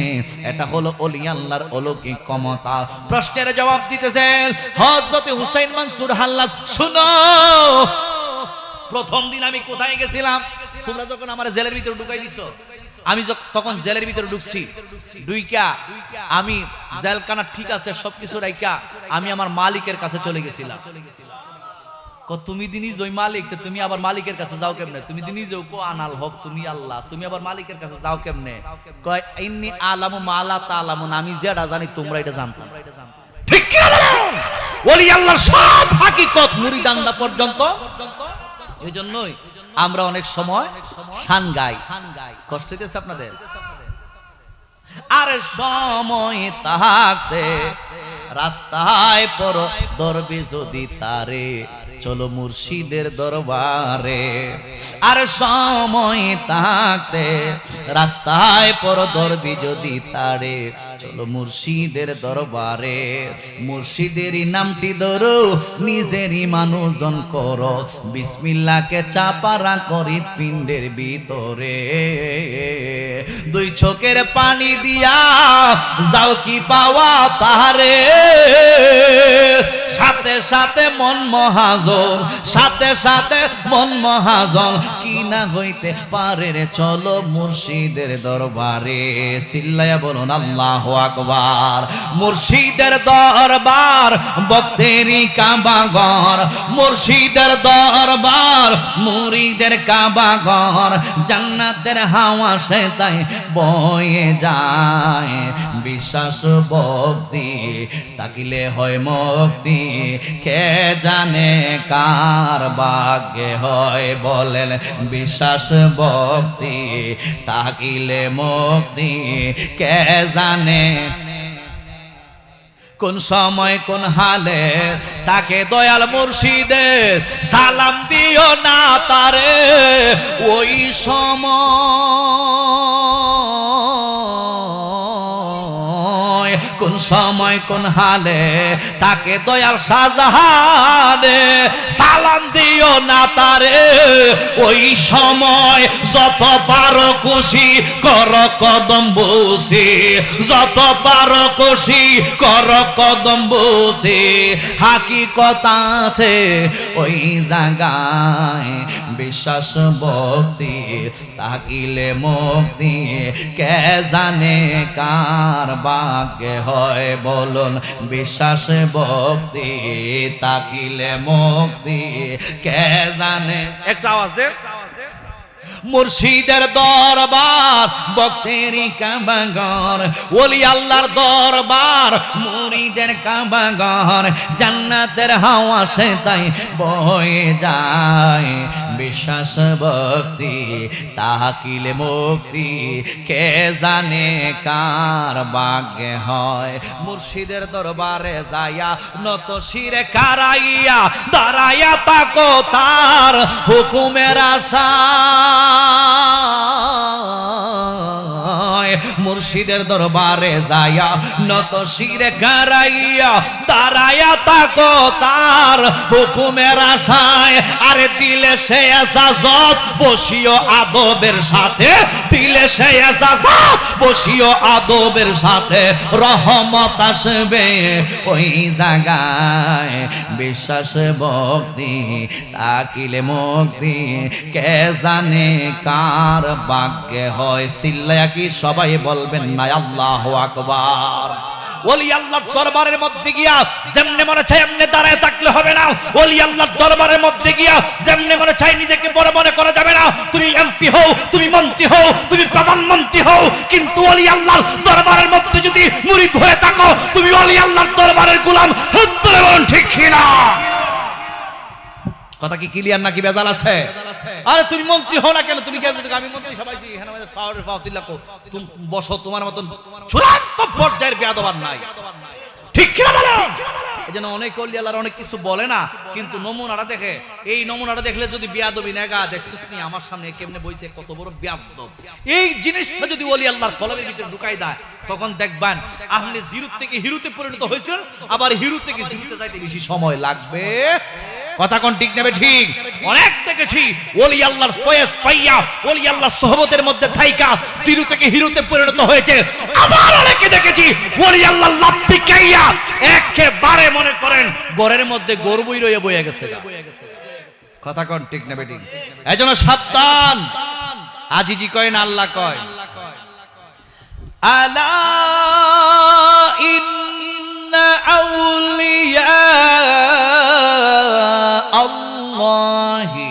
এটা হলো ওলি আল্লাহর অলৌকিক ক্ষমতা। প্রশ্নের জবাব দিতেছেন হযরত হুসাইন মনসুর হাল্লাজ। শুনো, প্রথম দিন আমি কোথায় গেছিলাম? তোমরা যখন আমার জেলের ভিতরে ঢুকাই দিছো, আমি তখন জেলের ভিতরে ঢুকছি, ঢুইকা আমি জেলখানা ঠিক আছে সবকিছু রাইকা আমি আমার মালিকের কাছে চলে গেছিলাম। তুমি দিনই জয় মালিক, তুমি আবার মালিকের কাছে যাও কেমনে? তুমি দিনই যাও কো আনাল হক তুমি আল্লাহ, তুমি আবার মালিকের কাছে যাও কেমনে? কয় ইন্নী আলামু মা লা তাআলামুন, আমি যেটা জানি তোমরা এটা জানতো না। ঠিক কি না? ওলি আল্লাহর সব হাকিকত মুরিদানরা পর্যন্ত। এজন্যই আমরা অনেক সময় শান গাই। কষ্ট হইতেছে আপনাদের? আর সময় থাকতে রাস্তায় পড়ো দরবে যদি তারে, চলো মুর্শিদের দরবারে। আর সময় থাকতে রাস্তায় পড়ো দরবে যদি তারে, চলো মুর্শিদের দরবারে। মুর্শিদেরই নামটি ধরো, নিজেরই মানুষজন করো, বিসমিল্লাহকে চাপারা করি পিণ্ডের ভিতরে। দুই চোখের পানি দিয়া যাও কি পাওয়া তারে, সাথে সাথে মন মহাজন, সাথে সাথে মন মহাজন, কি না হইতে পারে রে, চলো মুর্শিদের দরবারে। চিল্লায়া বলুন আল্লাহু আকবার। মুর্শিদের দরবার ভক্তেরই কাবাঘর, মুর্শিদের দরবার মুরিদের কাবাঘর, জান্নাতের হাওয়া সে তাই বয়ে যায়। বিশ্বাস ভক্তি তাকিলে হয় মুক্তি, কে জানে কার ভাগ্যে হয় বলেন। বিশ্বাস ভক্তি তাকিলে মুক্তি, কে জানে কোন সময় কোন হালে তাকে দয়াল মুর্শিদে সালাম দিও না তারে। ওই সময় কোন সময় কোন হালে তাকে দয়াল শাহজাহানে সালাম দিও না তারে। ওই সময় যত পারো খুশি কর কদম বসে, যত পারো খুশি কর কদম বসে। হাকিকত আছে ওই জায়গায়, বিশ্বাস ভক্তি তাকিলে মুক্তি, কে জানে কার ভাগ্যে হয় বলুন। বিশ্বাস ভক্তি তাকিলে মুক্তি, কে জানে। একটা আছে মুর্শিদের দরবার ভক্তেরই কাবাঘর, ওলি আল্লাহর দরবার মুরিদের কাবাঘর, জান্নাতের হাওয়া সে তাই বয়ে যায়। বিশ্বাস ভক্তি তাকিলে মুক্তি, কে জানে কার ভাগ্যে হয়। মুর্শিদের দরবারে যাইয়া নত শিরে কারাইয়া দাঁড়াইয়া তাকো তার হুকুমের আশা। মুর্শিদের দরবারে যাইয়া নত শিরে কারাইয়া দাঁড়াইয়া তাকো তার হুকুমের আশায়। আরে দিলে সে এজাজত বসিও আদবের সাথে, দিলে সে এজাজত বসিও আদবের সাথে, রহমত আসবে ওই জায়গায়। বিশ্বাস ভক্তি তাকিলে মুক্তি, কে জানে কার ভাগ্যে হয়। চিল্লায়া কি সবাই বলবেন না আল্লাহু আকবার। ওলি আল্লাহর দরবারের মধ্যে গিয়া যেমনে মনে চাই এমনি দাঁড়ায় থাকলে হবে না। ওলি আল্লাহর দরবারের মধ্যে গিয়া যেমনে মনে চাই নিজেকে বড় মনে করা যাবে না। তুমি এমপি হও, তুমি মন্ত্রী হও, তুমি প্রধানমন্ত্রী হও, কিন্তু ওলি আল্লাহর দরবারের মধ্যে যদি মুরিদ হয়ে থাকো, তুমি ওলি আল্লাহর দরবারের গোলাম। ঠিক কিনা? কথা কি ক্লিয়ার নাকি ভেজাল আছে? আরে তুমি মন্ত্রী হও না কেন, তুমি গেছো আমি মন্ত্রী সবাইছি এখানে আমাদের পাওয়ারের পাও তিলাকো তুমি বসো, তোমার মতন চূড়ান্ত পর্যায়ের বেয়াদব আর নাই, ঠিক কি না বলো? এজন্য অনেক ওলি আল্লাহর অনেক কিছু বলে না, কিন্তু নমুনাটা দেখে, এই নমুনাটা দেখলে যদি বেয়াদবি নেগা দেখছিস নি আমার সামনে কেমনে বইছে কত বড় বেয়াদব, এই জিনিসটা যদি ওলি আল্লাহর কলমের ভিতরে ঢুকাই দেয় তখন দেখবেন আপনি জিরো থেকে হিরোতে পরিণত হয়েছেন, আবার হিরো থেকে জিরোতে যাইতে বেশি সময় লাগবে। কথা কোন ঠিক নেবে ঠিক? অনেক দেখেছি ওলি আল্লাহর ফয়েজ পাইয়া ওলি আল্লাহর সোহবতের মধ্যে থাইকা জিরো থেকে হিরোতে পরিণত হয়েছে, আবার অনেকে দেখেছি ওলি আল্লাহর লাত্তি খাইয়া একেবারে মনে করেন ঘরের মধ্যে গর্বই রয়ে বয়ে গেছে। কথা কোন ঠিক নেবে ঠিক? এজন্য সাবধান, আজিজি কয় না আল্লাহ কয়, আলা ইন্না আউলিয়া আল্লাহি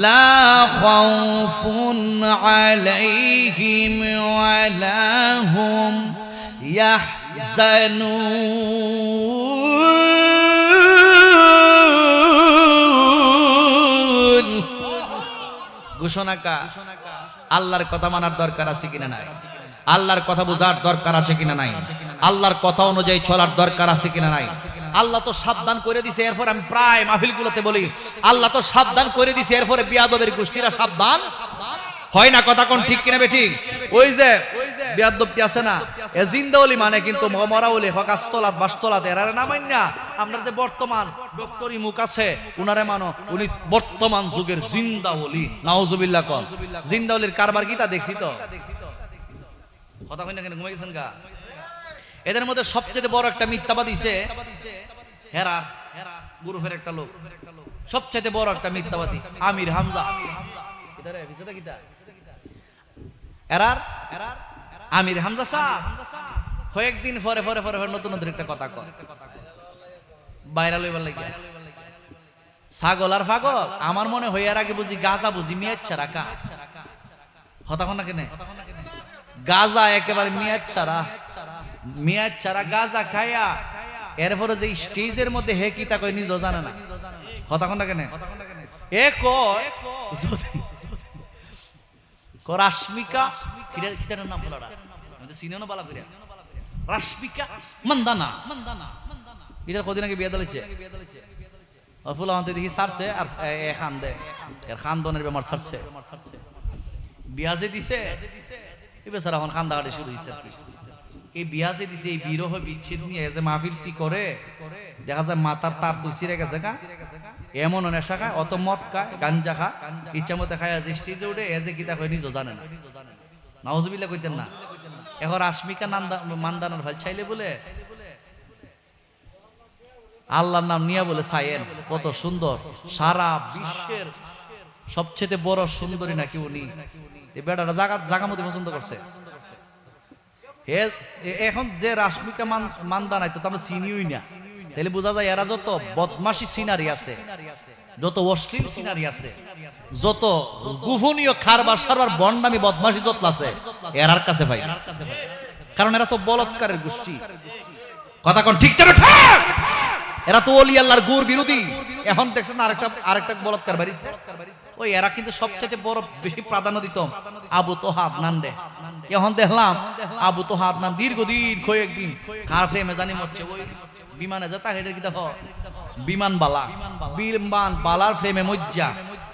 লা খাউফুন আলাইহিম ওয়া লা হুম ইয়াহজানুন। ঘোষণা কা আল্লাহর কথা মানার দরকার আছে কিনা নাই? আল্লাহর কথা বোঝার দরকার আছে কিনা নাই? আল্লাহর কথা অনুযায়ী চলার দরকার আছে কিনা নাই? আল্লাহ তো সাবধান করে দিছে, এরপর আমি প্রায় মাহফিলগুলোতে বলি আল্লাহ তো সাবধান করে দিছে, এরপরে বিয়াদবের গোষ্ঠীরা সাবধান হয় না। কথা কোন ঠিক কিনা বেঠিক? ওই যে বিয়াদবটি আছে না, এ জিন্দা ওলি মানে কিন্তু মরা ওলি হক আস্তলাত বাস্তলাত এরারে না মাইন না। আমরা যে বর্তমান ডক্টর ইমুক আছে উনারে মানো, উনি বর্তমান যুগের জিন্দা ওলি। নাউজুবিল্লাহ কল। জিন্দা ওলির কারবার কি তা দেখছি তো। কথা কই না কেন, ঘুমাই গেছেন গা? এদের মধ্যে সবচেয়ে বড় একটা মিথ্যাবাদী দিছে হেরার গুরুফের একটা লোক, সবচেয়ে বড় একটা মিথ্যাবাদী আমির হামজা। এরার আমির হামজা সাহেব কয়েকদিন পরে পরে পরে নতুন নতুন একটা কথা কর ভাইরাল হইবার লাগে। ছাগল আর পাগল আমার মনে হয় এর আগে বুঝি গাজা বুঝি মেয়াদ ছাড়া কা কথা কোন না কেন? গাজা একেবারে মেয়াদ ছাড়া গাজা খায়া এরপরে যে স্টেজের মধ্যে হে কি তা কই নিজেও জানে না। কথা কোন না কেন? এ রাশমিকা কিটার নাম বলাটা আমি সিনেও বালা করিয়া রাশমিকা মান্দানা এটার কদিন আগে বিয়ে দিয়েছে ফুলা হাতে দেখি সারছে আর খান দে এর খানদনের বেমার সারছে বিয়া যে দিছে এই বেচারা এখন খান্দাঘাটে শুরু হয়েছে। এই বিয়া যে দিছে এই বিরহ বিচ্ছেদ নিয়ে যে মাহফিলটি করে দেখা যায় মাথার তার তো ছিঁড়ে গেছে কা, এমন নেশা খায়, অত মদ খায়, গাঞ্জা খায়, ইচ্ছা মতো খায়, স্টেজে উঠে এ যে কিতা কয় নিজেও জানে না। নাউজুবিল্লাহ কইতেন না। এখন রাশমিকা মান্দানার ভাই চাইলে বলে আল্লাহর নাম নিয়ে বলে সাইয়েন কত সুন্দর, সারা বিশ্বের সবচেয়ে বড় সুন্দরী নাকি উনি। এই বেটাটা জাগা মতো পছন্দ করছে। এখন যে রাশমিকা মান্দানা তো আমরা চিনিই না, তাহলে বোঝা যায় এরা যত বদমাশি সিনারি আছে, যত অশ্লীল সিনারি আছে, যত গোপনীয় খারবার সারবার বন্ডামি বদমাশি যত আছে এরার কাছে ভাই, কারণ এরা তো বলৎকারের গোষ্ঠী। কথা কোন ঠিক না? এরা তো ওলি আল্লাহর গুর বিরোধী। এখন দেখছেন আরেকটা বলৎকার বাড়িছে, ওই এরা কিন্তু সবচেয়ে বড় বেশি প্রাধান্য দিত আবু তোহা আদনান রে। এখন দেখলাম আবু তোহা আদনান দীর্ঘদিন কয়েকদিন কার ফ্রেমে জানি মরছে, ওই বিমানে যেতা হেডের কি দেখো বিমান বালার ফ্রেমে মজ্জা।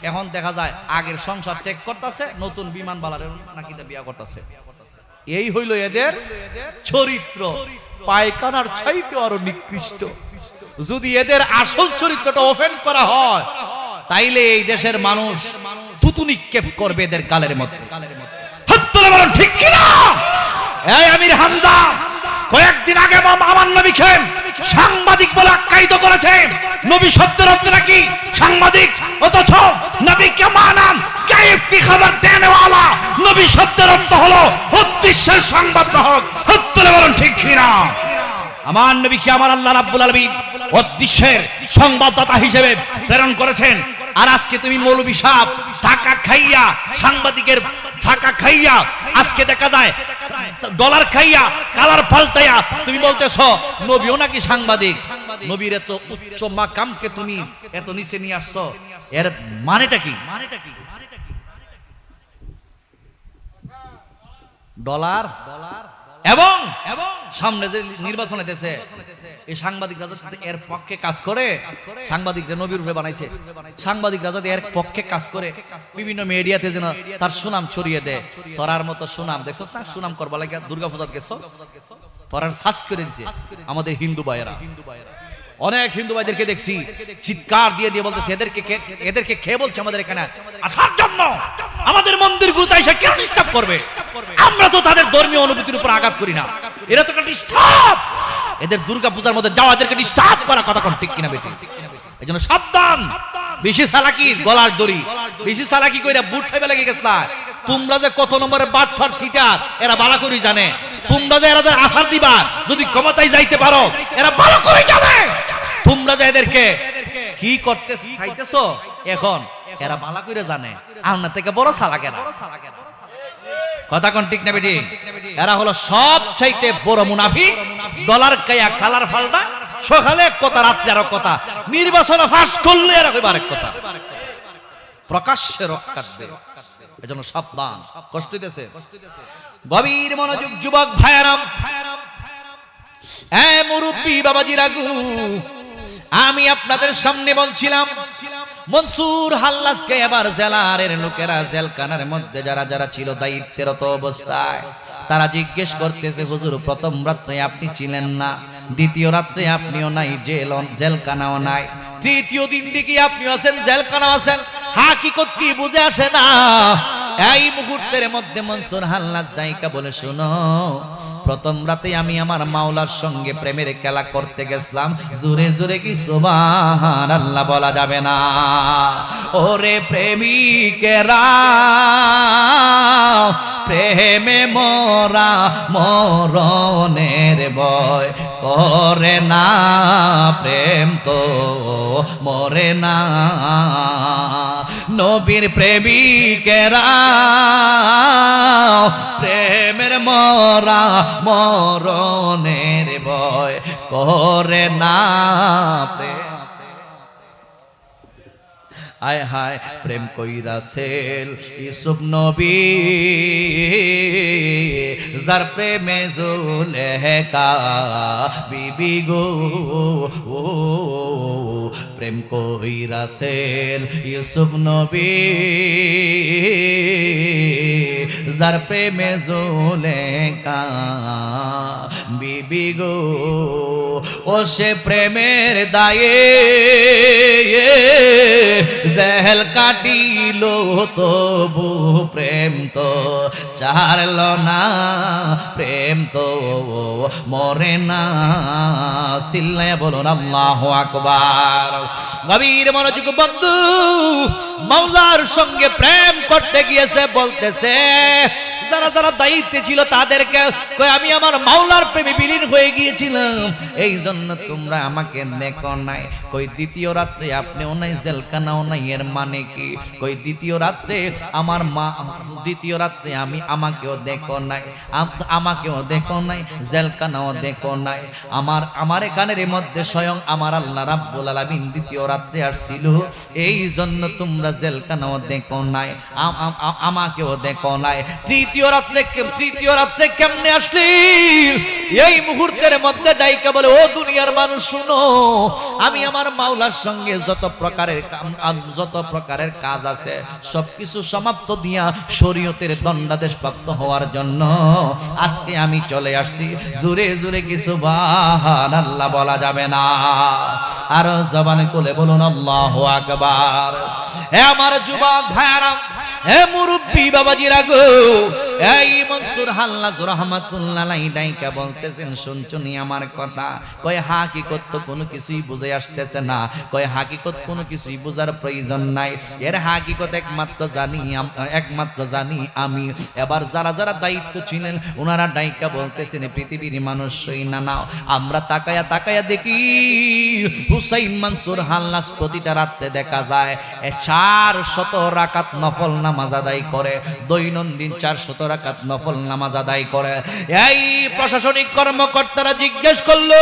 এখন দেখা যায় আগের সংসার ত্যাগ করতেছে, নতুন বিমান বালার নাকি বিয়া করতেছে। এই হইল এদের চরিত্র, পায়খানার চাইতে আরো নিকৃষ্ট। যদি এদের আসল চরিত্রটা ওপেন করা হয় তাইলে এই দেশের মানুষ থুতু নিক্ষেপ করবে এদের গালের মধ্যে। ঠিক কিনা? এই আমির হামজা কয়েকদিন আগে আমার নবীকে সাংবাদিক বলে আখ্যায়িত করেছে। নবী শব্দের অর্থ নাকি সাংবাদিক, অথচ নবীকে মানান গায়েব কি খবর দেনে ওয়ালা। নবী শব্দের অর্থ হলো উদ্দেশ্যের সংবাদ বাহক। সত্যি বলেন ঠিক কিনা? আমার নবীকে আমার আল্লাহ রাব্বুল আলামিন উদ্দেশ্যের সংবাদদাতা হিসেবে প্রেরণ করেছেন। আর আজকে তুমি মৌলভী সাহেব টাকা খাইয়া, সাংবাদিকের টাকা খাইয়া, আজকে দেখা যায় ডলার খাইয়া কালার পাল্টাইয়া তুমি বলতেছ নবীও নাকি সাংবাদিক। নবীর এত উচ্চ মাকামকে তুমি এত নিচে নিয়ে আসছো। এর মানেটা কি? ডলার এবং সামনে যে নির্বাচন হইতেছে এই সাংবাদিকরা যাতে এর পক্ষে কাজ করে, সাংবাদিকরা নবীর রূপে বানাইছে, সাংবাদিকরা যাতে এর পক্ষে কাজ করে বিভিন্ন মিডিয়াতে যেন তার সুনাম ছড়িয়ে দেয়। তোরার মতো সুনাম দেখছস না, সুনাম করবা লাগে দুর্গা পূজাত গেছস, তোরার সাজ করে দিছে আমাদের হিন্দু ভাইয়েরা। অনেক হিন্দু ভাইদেরকে দেখছি চিৎকার দিয়ে দিয়ে বলতেছে এদেরকে খেয়ে বলছে আমাদের এখানে আসার জন্য, আমাদের মন্দিরগুলোতে এসে কেন ডিস্টার্ব করবে? আমরা তো তাদের ধর্মীয় অনুভূতির উপর আঘাত করি না, এরা তো ডিস্টার্ব, এদের দুর্গা পূজার মধ্যে যাওয়া এদেরকে ডিস্টার্ব করা কথা কোন ঠিক কিনা বেটি? এইজন্য সাবধান, বেশি চালাকি গলার দড়ি, বেশি চালাকি কইরা বুট খাইবে লাগে গেছলা। তোমরা যে কত নম্বরের বাটফার সিটার এরা ভালো করে জানে, তোমরা যে এরাদের আসার দিবা যদি ক্ষমতায় যাইতে পারো এরা ভালো করে জানে তোমরা যে এদেরকে কি করতে চাইতেছো এখন এরা ভালো করে জানে। আপনার থেকে বড় চালাকেরা, কথা কোন ঠিক না বেটি? এরা হলো সব চাইতে বড় মুনাফিক, ডলার কায়া কালার ফালটা, সকালে এক কথা রাত্রে আর কথা, নির্বাচন ফাঁস করলে এরা কইবার এক কথা, প্রকাশ্যে রক্কাবে। এজন্য সাবধান, কষ্ট দিতেছে। গভীর মনোযোগ যুবক ভাইয়ারাম, এ মুরব্বি বাবাজিরা গো, আমি আপনাদের সামনে বলছিলাম মনসুর হাল্লাজকে এবার জেলারের লোকেরা জেলখানার মধ্যে যারা যারা ছিল দায়িত্বরত অবস্থায় তারা জিজ্ঞেস করতেছে, হুজুর প্রথম রাত্রে আপনি ছিলেন না, দ্বিতীয় রাত্রে আপনিও নাই, জেলখানাও নাই, তৃতীয় দিন দিকে আপনিও আছেন, জেলখানাও আছেন, হাকিকত কি বুঝে আসে না। এই মুহূর্তের মধ্যে মনসুর হাল্লাজ দাইকা বলে, শোনো, প্রথম রাতে আমি আমার মাওলার সঙ্গে প্রেমের খেলা করতে গেছিলাম, জোরে জোরে কি সুবহানাল্লাহ বলা যাবে না? ওরে প্রেমিকেরা প্রেমে মরা মরণের ভয় করে না, প্রেম তো মরে না। নবীর প্রেমিকেরা প্রেমের মরা মরণের ভয় করে না, প্রেম। আয় হায় প্রেম কইরাছেন ইউসুফ নবী, যার প্রেমে জুলেখা বিবি গো, প্রেম কইরাছেন ইউসুফ নবী, যার প্রেমে জুলেখা বিবি গো, ও সে প্রেমের দায়ে জেল কাটিল তবু প্রেম তো ছাড়ল না, প্রেম তো মরে না। চিল্লায়া বলুন আল্লাহু আকবার। গভীর মনোযোগ বন্ধু, মাওলার সঙ্গে প্রেম করতে গিয়েছে, বলতেছে যারা যারা দায়িত্বে ছিল তাদেরকে কই আমি আমার মাওলার প্রেমে বিলীন হয়ে গিয়েছিলাম, এই জন্য তোমরা আমাকে দেখো নাই। কই দ্বিতীয় রাত্রে আপনিও নাই, জেলখানাও নাই, এর মানে কি? কই দ্বিতীয় রাত্রে আমার মা, দ্বিতীয় রাত্রে আমি আমাকেও দেখো নাই, আমাকেও দেখো নাই, জেলখানাও দেখো নাই। আমার এখানের মধ্যে স্বয়ং আমার আল্লাহ রাব্বুল আলামিন দ্বিতীয় রাত্রে আসছিল, এই জন্য তোমরা জেলখানাও দেখো নাই, আমাকেও দেখো নাই। তৃতীয় রাত্রে কেমনে আসলি? এই মুহূর্তের মধ্যে ডাইকা বলে, ও দুনিয়ার মানুষ শুনো, আমি আমার মাওলার সঙ্গে যত প্রকারের কাজ আছে সবকিছু সমাপ্ত দিয়া শরীয়তের দণ্ডাদেশ প্রাপ্ত হওয়ার জন্য আজকে আমি চলে আসছি। জোরে জোরে কি সুবহানাল্লাহ বলা যাবে না? আর জবান খুলে বলুন আল্লাহু আকবার। হে আমার যুবক ভাইরা, হে মুরব্বি বাবাজিরা গো, এই মনসুর হাল্লাজ রাহমাতুল্লাহ আলাইহি ডাইকা বলতেছেন, শুনছুনি আমার কথা? কয় হাকিকত তো কোনো কিছুই বুঝে আসতেছে না। কয় হাকিকত কোনো কিছুই বোঝার প্রয়োজন নাই, এর হাকিকত একমাত্র জানি আমি। এবার যারা যারা দায়িত্ব ছিলেন ওনারা ডাইকা বলতেছেন, পৃথিবীর মানুষ না নাও, আমরা তাকায়া তাকায়া দেখি হুসাইন মনসুর হাল্লাজ প্রতিটা রাতে দেখা যায় 400 রাকাত নফল নামাজ আদায় করে, দৈনন্দিন 400 রাকাত নফল নামাজ আদায় করে। এই প্রশাসনিক কর্মকর্তারা জিজ্ঞেস করলো,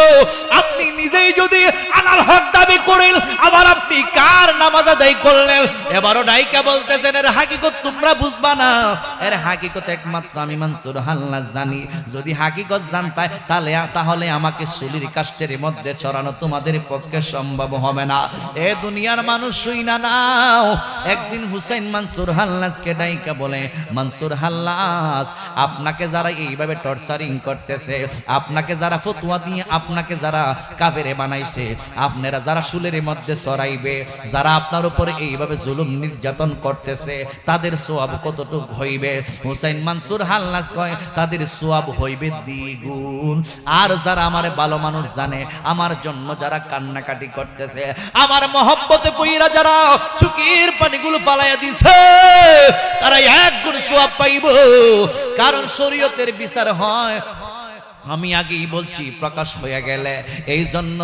আপনি নিজেই যদি আনার হক দাবি করেন, আবার আপনি কার নামাজ আদায় করলেন? এবারও ডাইকা বলতেছেন এর হাকিকত তোমরা বুঝবা না, এর হাকিকত একমাত্র আমি মানসুর হাল্লাজ জানি। যদি হাকিকত জানতাই তাহলে আমাকে সুলির কাষ্টের মধ্যে চড়ানো তোমাদের পক্ষে সম্ভব হবে না। এ দুনিয়ার মানুষ শুই না নাও। একদিন হুসাইন মানসুর হাল্লাজকে ডাইকা বলে, মানসুর হাল্লাজ, আপনাকে যারা এইভাবে টর্চারিং করতেছে, আপনাকে যারা ফতোয়া দিয়ে আপনাকে যারা কাফেরে বানাইছে, আপনারা যারা শুলের মধ্যে চড়াইবে, যারা আপনার উপরে এইভাবে জুলুম নির্যাতন করতেছে, তাদের সওয়াব কতটুকু হইবে? হুসাইন মানসুর হাল্লাজ কয়, তাদের সওয়াব হইবে দ্বিগুণ। আর যারা আমার ভালো মানুষ জানে, আমার জন্য যারা কান্নাকাটি করতেছে, আমার মহব্বতে পইরা যারা চোখের পানিগুলো পালাইয়া দিছে, তারা এক গুণ সওয়াব পাইব। কারণ শরীয়তের বিচার হয়, আমি আগেই বলছি, প্রকাশ হয়ে গেলে। এই জন্য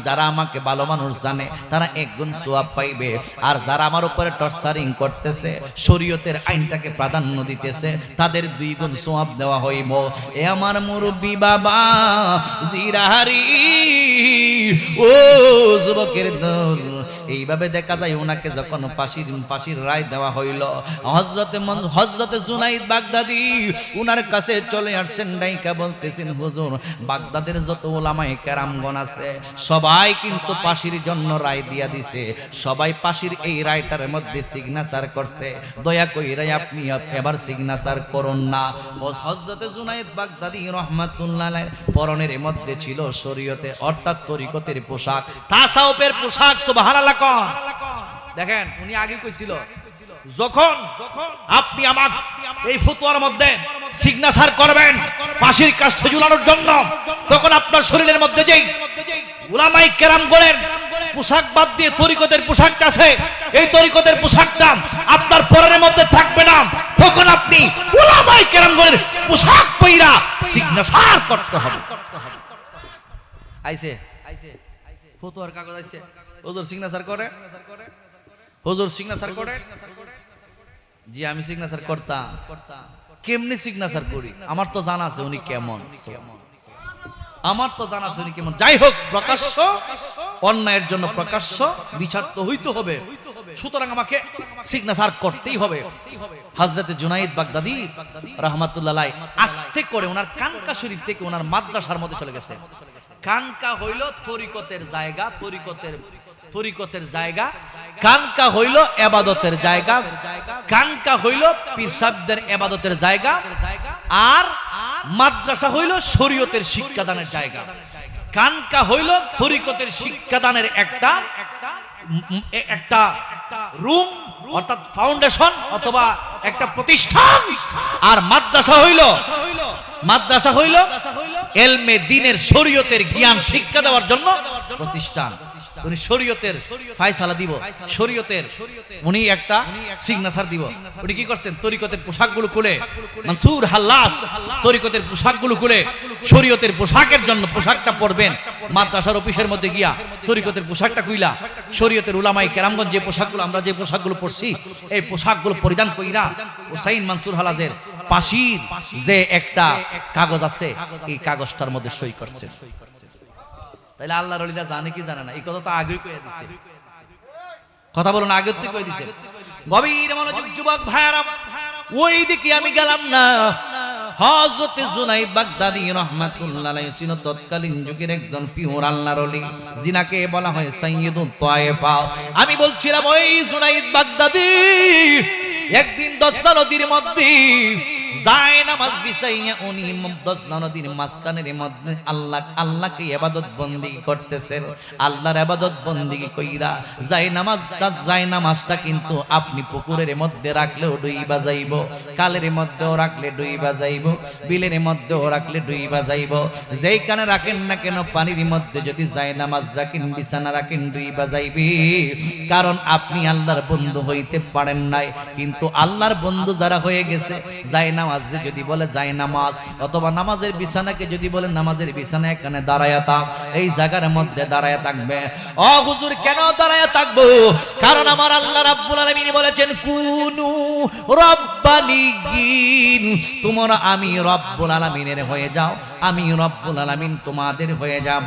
যারা আমাকে ভালো মানুষ জানে তারা এক গুণ সওয়াব পাইবে, আর যারা আমার উপরে টর্চারিং করতেছে, শরীয়তের আইনটাকে প্রাধান্য দিতেছে, তাদের 2 গুণ সওয়াব দেওয়া হইব। এ আমার মুরব্বি বাবা জিরাহারি, ও যুবকের দল, এইভাবে দেখা যায় ওনাকে যখন ফাঁসির রায় দেওয়া হইল, হযরতে জুনাইদ বাগদাদি উনার কাছে চলে আসছেন, ডাইকা বলতেছেন, হুজুর, বাগদাদের যত উলামায়ে কেরামগণ আছে সবাই কিন্তু ফাঁসির জন্য রায় দিয়া দিছে, সবাই ফাঁসির এই রায়টার মধ্যে সিগনেচার করছে, দয়া কইরা আপনি এবার সিগনেচার করুন না। হযরতে জুনাইদ বাগদাদি রাহমাতুল্লাহ আলাইহির পরনের মধ্যে ছিল শরীয়তে অর্থাৎ তরিকতের পোশাক, তাসাউফের পোশাক। সুবহানাল্লাহ। দেখেন উনি আগে কইছিল, যখন আপনি আমার এই ফতোয়ার মধ্যে সিগনেচার করবেন ফাঁসির কাষ্ঠে ঝুলানোর জন্য, তখন আপনার শরীরের মধ্যে যেই উলামায়ে কেরামগণের পোশাক বাদ দিয়ে তরিকতের পোশাকটা আছে, এই তরিকতের পোশাকটা আপনার পরনের মধ্যে থাকবে না, তখন আপনি উলামায়ে কেরামগণের পোশাক পইরা সিগনেচার করতে হবে। আইছে ফতোয়ার কাগজ আইছে, হুজুর সিগনেচার করে, হুজুর সিগনেচার করে। জি আমি সিগনেচার করতাম। কেমনে সিগনেচার করি আমার তো জানা আছে উনি কেমন, আমার তো জানা আছে উনি কেমন। যাই হোক, প্রকাশ্য অন্যায়ের জন্য প্রকাশ্য বিচার তো হইতে হবে, সুতরাং আমাকে সিগনেচার করতেই হবে। হযরতে জুনাইদ বাগদাদি রাহমাতুল্লাহ আলাইহি আস্তে করে ওনার কানকা শরীফ থেকে ওনার মাদ্রাসার মধ্যে চলে গেছে। কানকা হইল তরিকতের জায়গা, তরিকতের জায়গা, কানকা হইল ইবাদতের জায়গা, কানকা হইল পীর সাহেবদের ইবাদতের জায়গা, আর মাদ্রাসা হইল শরীয়তের শিক্ষাদানের জায়গা। কানকা হইল তরিকতের শিক্ষাদানের একটা রুম অর্থাৎ ফাউন্ডেশন অথবা একটা প্রতিষ্ঠান, আর মাদ্রাসা হইল ইলমে দ্বীনের শরীয়তের জ্ঞান শিক্ষা দেওয়ার জন্য প্রতিষ্ঠান। উনি শরীয়তের ফয়সালা দিব, শরীয়তের উনি একটা সিগনেচার দিব। উনি কি করছেন? তরিকতের পোশাকগুলো খুলে, মানসুর হাল্লাজ তরিকতের পোশাকগুলো খুলে শরীয়তের পোশাকের জন্য পোশাকটা পরবেন, মাদ্রাসার অফিসের মধ্যে গিয়া তরিকতের পোশাকটা কইলা শরীয়তের উলামায়ে কেরামগণ যে পোশাকগুলো আমরা যে পোশাকগুলো পরছি এই পোশাকগুলো পরিধান কইরা হুসাইন মানসুর হাল্লাজের ফাঁসির যে একটা কাগজ আছে এই কাগজটার মধ্যে সই করছেন। তাইলে আল্লাহর ওলিরা জানে কি জানে না? এই কথা তো আগেই কইয়া দিছে, কথা বলুন, আগেই তো কইয়া দিছে। গভীর মনোযোগ যুবক ভাইরা, ওই দিকে আমি গেলাম না। হযরতে জুনাইদ বাগদাদি রাহমাতুল্লাহ আলাইহি ছিল তৎকালীন যুগের একজন পিওর আল্লাহর ওলি, যিনাকে বলা হয় সাইয়্যিদুত তায়েফা। আমি বলছিলাম ওই জুনাইদ বাগদাদি একদিন দস্তা নদীর মধ্যে যায় নামাজ বিছাইয়া উনি দস্তা নদীর মাঝখানের মধ্যে আল্লাহকে ইবাদত বন্দেগী করতেছেন। আল্লাহর ইবাদত বন্দেগী কইরা যায় নামাজটা কিন্তু আপনি পুকুরের মধ্যে রাখলেও ডুইবা যাইব, কালের মধ্যেও রাখলে ডুইবা যাইব, বিলের মধ্যেও রাখলে ডুইবা যাইব। যেইখানে রাখেন না কেন পানির মধ্যে যদি যায় নামাজ রাখেন, বিছানা রাখেন, ডুইবা যাইবে। কারণ আপনি আল্লাহর বন্ধু হইতে পারেন নাই, কিন্তু আল্লাহর বন্ধু যারা হয়ে গেছে যায় নামাজ নামাজে যদি বলে যায় নামাজ, অথবা নামাজের বিছানাকে যদি বলে নামাজের বিছানা, এখানে দাঁড়ায়া থাক, এই জায়গার মধ্যে দাঁড়ায়া থাকবে। ও হুজুর কেন দাঁড়ায়া থাকবো? কারণ আমার আল্লাহ রাব্বুল আলামিন বলেছেন কুনু রব্বানিগিন, তোমরা আমি রব্বুল আলামিনের হয়ে যাও, আমি রব্বুল আলামিন তোমাদের হয়ে যাব।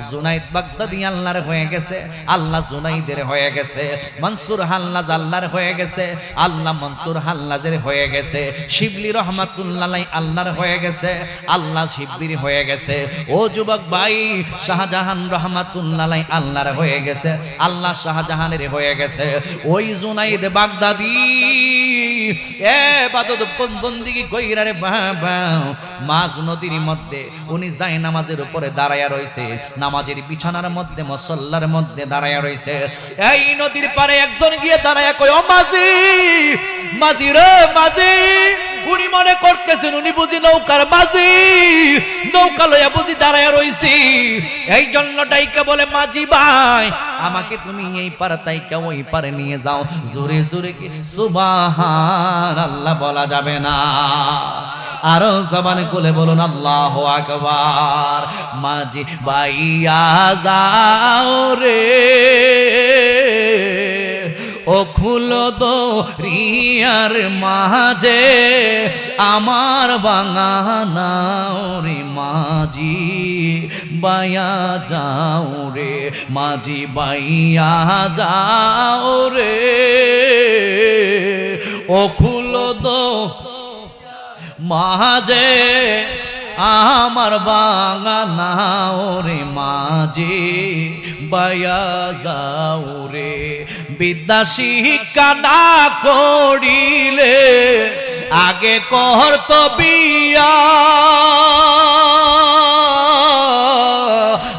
জুনাইদ বাগদাদি আল্লাহর হয়ে গেছে, আল্লাহ জুনাইদের হয়ে গেছে। মনসুর হাল্লাজ আল্লাহর হয়ে গেছে, আল্লাহ মনসুর হাল্লাজের হয়ে গেছে। শিবলি রহমাতুল্লাহ আল্লাহর হয়ে গেছে, আল্লাহ শিবলির হয়ে গেছে। ও যুবক ভাই, শাহজাহান রহমাতুল্লাহ আল্লাহর হয়ে গেছে, আল্লাহ শাহজাহানের হয়ে গেছে। ওই জুনাইদ বাগদাদি ইবাদত বন্দেগী কইরা রে বাবা, মাঝ নদীর মধ্যে উনি যায় নামাজের উপরে দাঁড়ায়া রইছে, নামাজের বিছানার মধ্যে মুসল্লার মধ্যে দাঁড়ায়া রইছে। এই নদীর পারে একজন গিয়ে দাঁড়ায়া কয়, ও মাঝি, মাঝি রে মাঝি। উনি মনে করতেছেন উনি বুঝি নৌকার মাঝি, নৌকা লইয়া বুঝি দাঁড়ায়া রইছি। এই জন্য ডাইকা বলে, মাঝি ভাই আমাকে তুমি এই পার তাইকা ওই পারে নিয়ে যাও। জোরে জোরে কি সুবহানাল্লাহ বলা যাবে না? আরো জবানে খুলে বলুন আল্লাহু আকবার। মাঝি ভাইয়া যাও রে, ও খুলো দরিয়ার মাঝে আমার বাঙানাও রে, মাঝি বাইয়া যাও রে, মাঝি বাইয়া যাও রে, ও খুলো মাঝে আমার বাঙানাও রে, মাঝি বাইয়া যাও রে। বিদ্যা শিক্ষা না করিলে আগে করত বিয়া,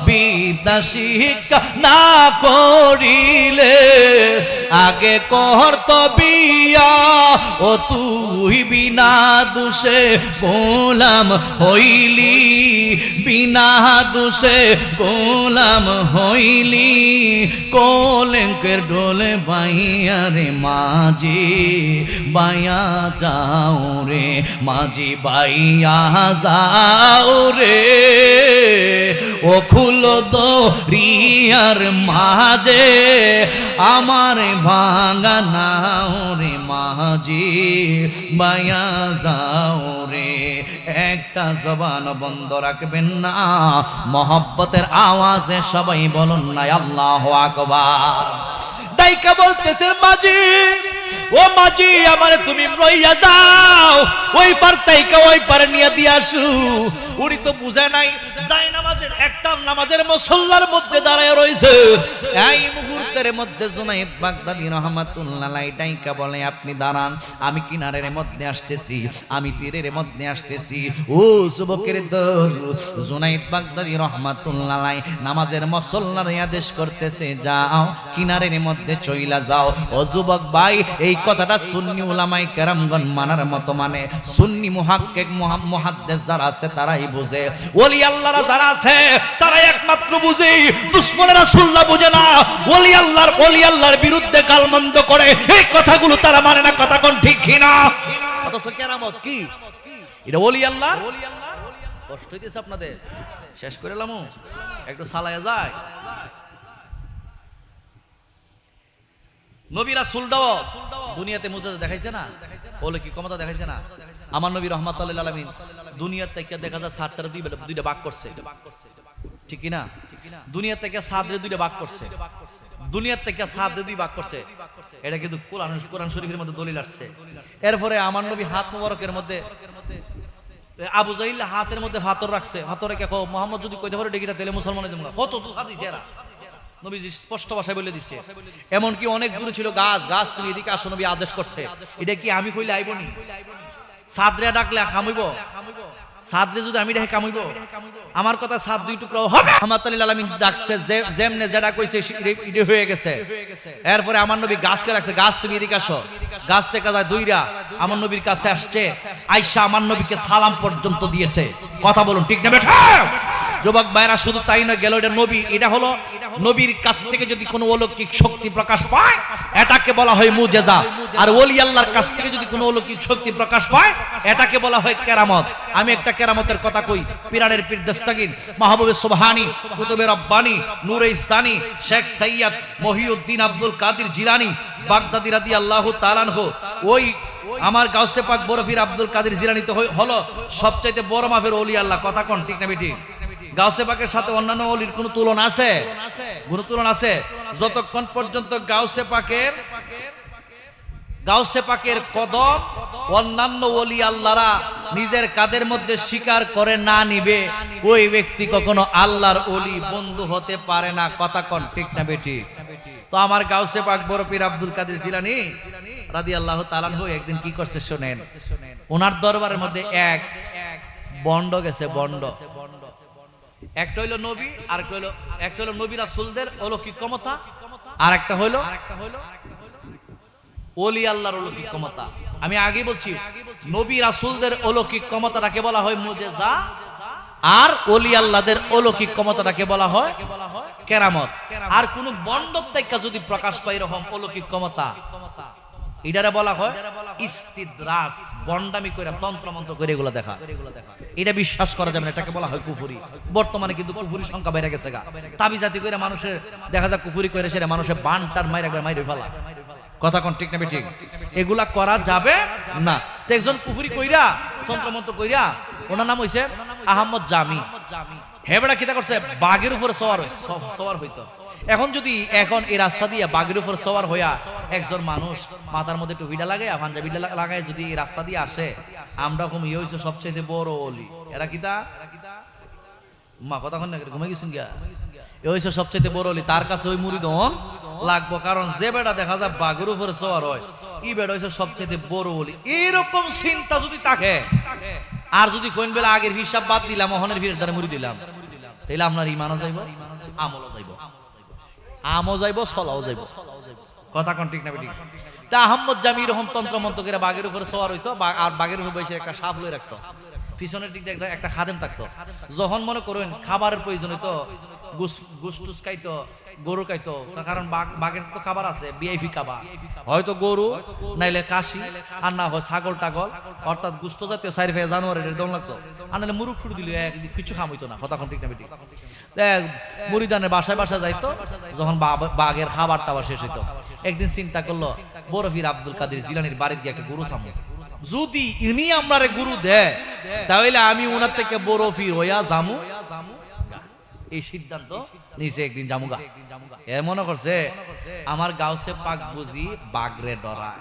বিদ্যা শিক্ষা না করিলে আগে করত বিয়া। ও তুই বিনা দোষে গোলাম হইলি, বিনা দোষে গোলাম হইলি, কলঙ্কের ডোলে বাইয়া রে, মাঝি বাইয়া যাও রে, মাঝি বাইয়া যাও রে, ও খুলো দরিয়ার মাঝে আমার ভাঙানাও রে, মাঝি বাইয়া যাও রে। একটা জবান বন্ধ রাখবেন না, মহব্বতের আওয়াজে সবাই বলুন না আল্লাহু আকবার। ডাইকা বলতেছে, মাঝি ও মাঝি আমারে তুমি লইয়া যাও, ওই পার তাইকা ওই পারে নিয়ে দিয়ে আসু। উনি তো বুঝে নাই, যাই নামাজের একটা নামাজের মুসল্লার মধ্যে দাঁড়ায় রয়েছে। এই মুহূর্তের মধ্যে জুনাইদ বাগদাদি রহমাতুল্লাহ ডাইকা বলে, আপনি দাঁড়ান, আমি কিনারের মধ্যে আসতেছি, আমি তীরের মধ্যে আসতেছি। ও যুবকের দল, জুনাইদ বাগদাদি রহমাতুল্লাহ নামাজের মুসল্লার আদেশ করতেছে, যাও কিনারের মধ্যে চইলা যাও। ও যুবক ভাই, এই কথাটা সুন্নি উলামায়ে কেরামগণ মানার মতো মানে, সুন্নি মুহাক্কিক মুহাদ্দিস যারা আছে তারাই বুঝে, ওলি আল্লাহরা যারা আছে তারাই একমাত্র বুঝে, দুশমনের রাসূলরা বুঝে না। ওলি আল্লাহর বিরুদ্ধে গালমন্দ করে, এই কথাগুলো তারা মানে না। কথা কোন ঠিক কিনা? অথচ কেরামত কি এটা ওলি আল্লাহ। কষ্ট হইতেছে আপনাদের? শেষ করে লামু, একটু সালায়া যায়। নবী রাসূলরাও দুনিয়াতে মুজিজা দেখাইছে না, বলে কি ক্ষমতা দেখাইছে না? আমার নবী রাহমাতুল্লাহ লিল আলামিন দুনিয়া থেকে দেখা যায় সাতটার দুইটা ভাগ করছে, ঠিক কি না? দুনিয়া থেকে সাতরে দুইটা ভাগ করছে, দুনিয়া থেকে সাতরে দুই ভাগ করছে। এটা কিন্তু কোরআন শরীফের মধ্যে দলিল আসছে। এরপরে আমার নবী হাত মোবারকের মধ্যে আবু জাহিল হাতের মধ্যে ফাতর রাখছে, ফাতরে কে মুহাম্মদ যদি কইতে পারে ডেকিটা তাহলে মুসলমান হয়ে যাবে। কত দুঃখ দিছে এরা, নবীজি স্পষ্ট ভাষায় বলে দিচ্ছে। এমন কি অনেক দূরে ছিল গাছ, তুমি এদিকে আসো, নবী আদেশ করছে। এটা কি আমি কইলে আইবনি? সাদরে ডাকলে কামইব? সাদরে যদি আমি ডাকে কামইব? আমার কথা সাদ দুই টুকরা হবে। রাহমাতুল্লাহ আলামিন ডাকছে, যেমনে যেটা কইছে এটা হয়ে গেছে। এরপরে আমার নবী গাছকে রাখছে, গাছ তুমি এদিকে আসো। গাছ থেকে যায় দুইরা আমার নবীর কাছে আসছে, আয়েশা আমার নবীকে সালাম পর্যন্ত দিয়েছে। কথা বলুন ঠিক না বেঠা? যুবক ভাইরা শুধু তাই না গেল, এটা নবী, এটা হলো নবীর কাছ থেকে যদি কোনো অলৌকিক শক্তি প্রকাশ পায় এটাকে বলা হয় মুজেজা। আর ওলি আল্লাহর কাছ থেকে যদি কোনো অলৌকিক শক্তি প্রকাশ পায় এটাকে বলা হয় কেরামত। আমি একটা কেরামতের কথা কই। পিরানের পীর দস্তগীর মাহবুবে সুবহানী, কুতুবে রব্বানী, নূরে ইসলামী, শেখ সৈয়দ মহিউদ্দিন আব্দুল কাদের জিলানী বাগদাদি রাদিয়াল্লাহু তাআলা আনহু, ওই আমার গাউসে পাক বরফির আব্দুল কাদের জিলানী তো হলো সবচাইতে বড় মাপের ওলি আল্লাহ। কথা কোন ঠিক না বেটি? গাউসে পাকের সাথে অন্যান্য ওলির কোনো তুলনা আছে? কোনো তুলনা আছে? যতক্ষণ পর্যন্ত গাউসে পাকের কদম অন্যান্য ওলি আল্লাহরা নিজের কাদের মধ্যে স্বীকার করে না নিবে, ওই ব্যক্তি কখনো আল্লাহর ওলি বন্ধু হতে পারে না। কথা কোন ঠিক না বেটি? তো আমার গাউসে পাক বড় পীর আব্দুল কাদের জিলানী রাদিয়াল্লাহু তাআলা আনহু একদিন কি করছে শুনেন। ওনার দরবারের মধ্যে এক বন্ড গেছে, বন্ড। একটা হইলো নবী, আর একটা হইলো নবী রাসূলদের অলৌকিক ক্ষমতা, আর একটা হইলো ওলি আল্লাহর অলৌকিক ক্ষমতা। আমি আগে বলছি নবী রাসূলদের অলৌকিক ক্ষমতাটাকে বলা হয় মুজেজা, আর ওলি আল্লাহদের অলৌকিক ক্ষমতাটাকে বলা হয় কেরামত। আর কোন বন্ডর থেকে যদি প্রকাশ পায় এরকম অলৌকিক ক্ষমতা, এটারে বলা হয় ইস্তিদ্রাস। বন্ডামি করে তন্ত্র মন্ত্র করে এগুলো দেখা, এটা বিশ্বাস করা যাবে না, এটাকে বলা হয় কুফরি। বর্তমানে কিন্তু কুফরি সংখ্যা বেড়ে গেছে গা। তাবিজাতি করে মানুষের দেখা যায় কুফরি করে সেটা মানুষের বানটার মাইরে একবার মাইরে ফেলা। কথা কোন ঠিক না ঠিক? এগুলা করা যাবে না। তো একজন কুফরি কইরা তন্ত্র মন্ত্র কইরা, ওনার নাম হইছে আহমদ জামি। হেবেড়া কিতা করছে, বাঘের উপরে সওয়ার হইতো। এখন এই রাস্তা দিয়ে বাঘের উপর সওয়ার হইয়া একজন মানুষ মাথার মধ্যে টুপিটা লাগায়, পাঞ্জাবিটা লাগায় যদি এই রাস্তা দিয়ে আসে, আমরা কম ইয়ে হইছে সবচেয়ে বড় ওলি। এরা কিতা মা কথা কন না, ঘুমাই গেছেন গিয়া, এ হইছে সবচেয়ে বড় ওলি। তার কাছে ওই মুরিদন লাগবো, কারণ যে বেটা দেখা যায় বাঘের উপরে সওয়ার হয়, এই বেটা হইছে সবচেয়ে বড় ওলি। এরকম চিন্তা যদি থাকে, আর যদি কোন বেলা আগের হিসাব বাদ দিলাম, অহনের ভিড়ের দ্বারা মুড়ি দিলাম, তাইলে আপনার ইমানও যাইব, আমলও যাইব, আমও যাইব, সলাও যাইব। কথা কোন ঠিক না ঠিক? তা আহমদ জামি এরকম তন্ত্র মন্ত্র করে বাঘের উপরে সওয়ার হইতো, আর বাঘের উপর বসে একটা সাপ লয়ে রাখতো, পিছনের দিক দিয়ে একটা খাদেম থাকতো। যখন মনে করেন খাবারের প্রয়োজন হইতো, গুস খাইতো, গরু খাইতো, কারণ বাঘের তো খাবার আছে ভিআইপি খাবার, হয়তো গরু নাইলে কাশি, আর না হয় ছাগল টাগল, অর্থাৎ গুস্ত জাতীয় সাইড ফেয়ে জানোয়ারের দম লাগতো। আর নাহলে মুরুখ ফুড় দিলে কিছু খাম হইতো না। কথা কোন ঠিক না বেটি? মুরিদানের বাসায় যাইতো, যখন বাঘের খাবার টাবার শেষ হইতো। একদিন চিন্তা করলো বরফির আব্দুল কাদের জিলানীর বাড়িতে গিয়ে একটা গরু সামনে, যদি ইনি আমরারে গুরু দেয় তাহলে আমি ওনার থেকে বরফির হইয়া জামু। এই সিদ্ধান্ত নিচে একদিন জামুগা। এ মনে করছে আমার গাউসে পাক বুঝি বাঘরে ডরায়,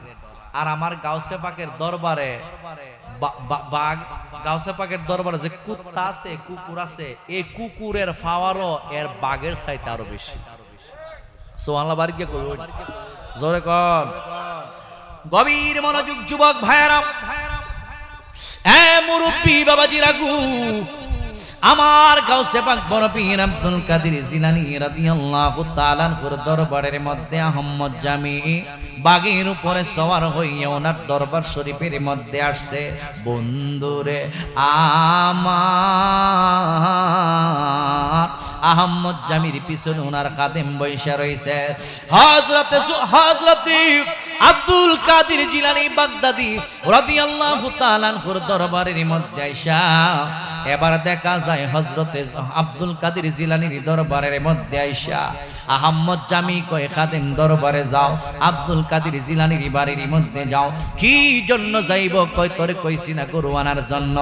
আর আমার গাউসে পাকের দরবারে বাঘ, গাউসে পাকের দরবারে যে কুত্তা আছে, কুকুর আছে, এই কুকুরের পাওয়ারও এর বাঘের চাইতে আরো বেশি। সুবহানাল্লাহ। বাড়ি গিয়ে কই জোরে কর। গভীর মনোযোগ যুবক ভাইয়েরা, এ মুরব্বি বাবাজি রাগু, আমার গাউসে পাক বড় পীর আব্দুল কাদের জিলানী রাদিয়াল্লাহু তাআলা আনহুর দরবারের মধ্যে আহমদ জামি বাঘের উপরে সওয়ার হইয়া ওনার দরবার শরীফের মধ্যে আসছে। বন্ধুরে আমার আহমদ জামির পিছনে ওনার খাদেম বৈশা রয়েছে। হযরতে আব্দুল কাদের জিলানী বাগদাদি রাদিয়াল্লাহু তাআলা আনহুর দরবারের মধ্যে আইসা এবার দেখা যায় হযরতে আব্দুল কাদের জিলানীর দরবারের মধ্যে আইসা আহমদ জামি কয় খাদেম দরবারে যাও, আব্দুল কাদের জিলানীর বাড়ির মধ্যে যাও। কি জন্য যাইব? কয় তোরে কইছি না গরু আনার জন্য।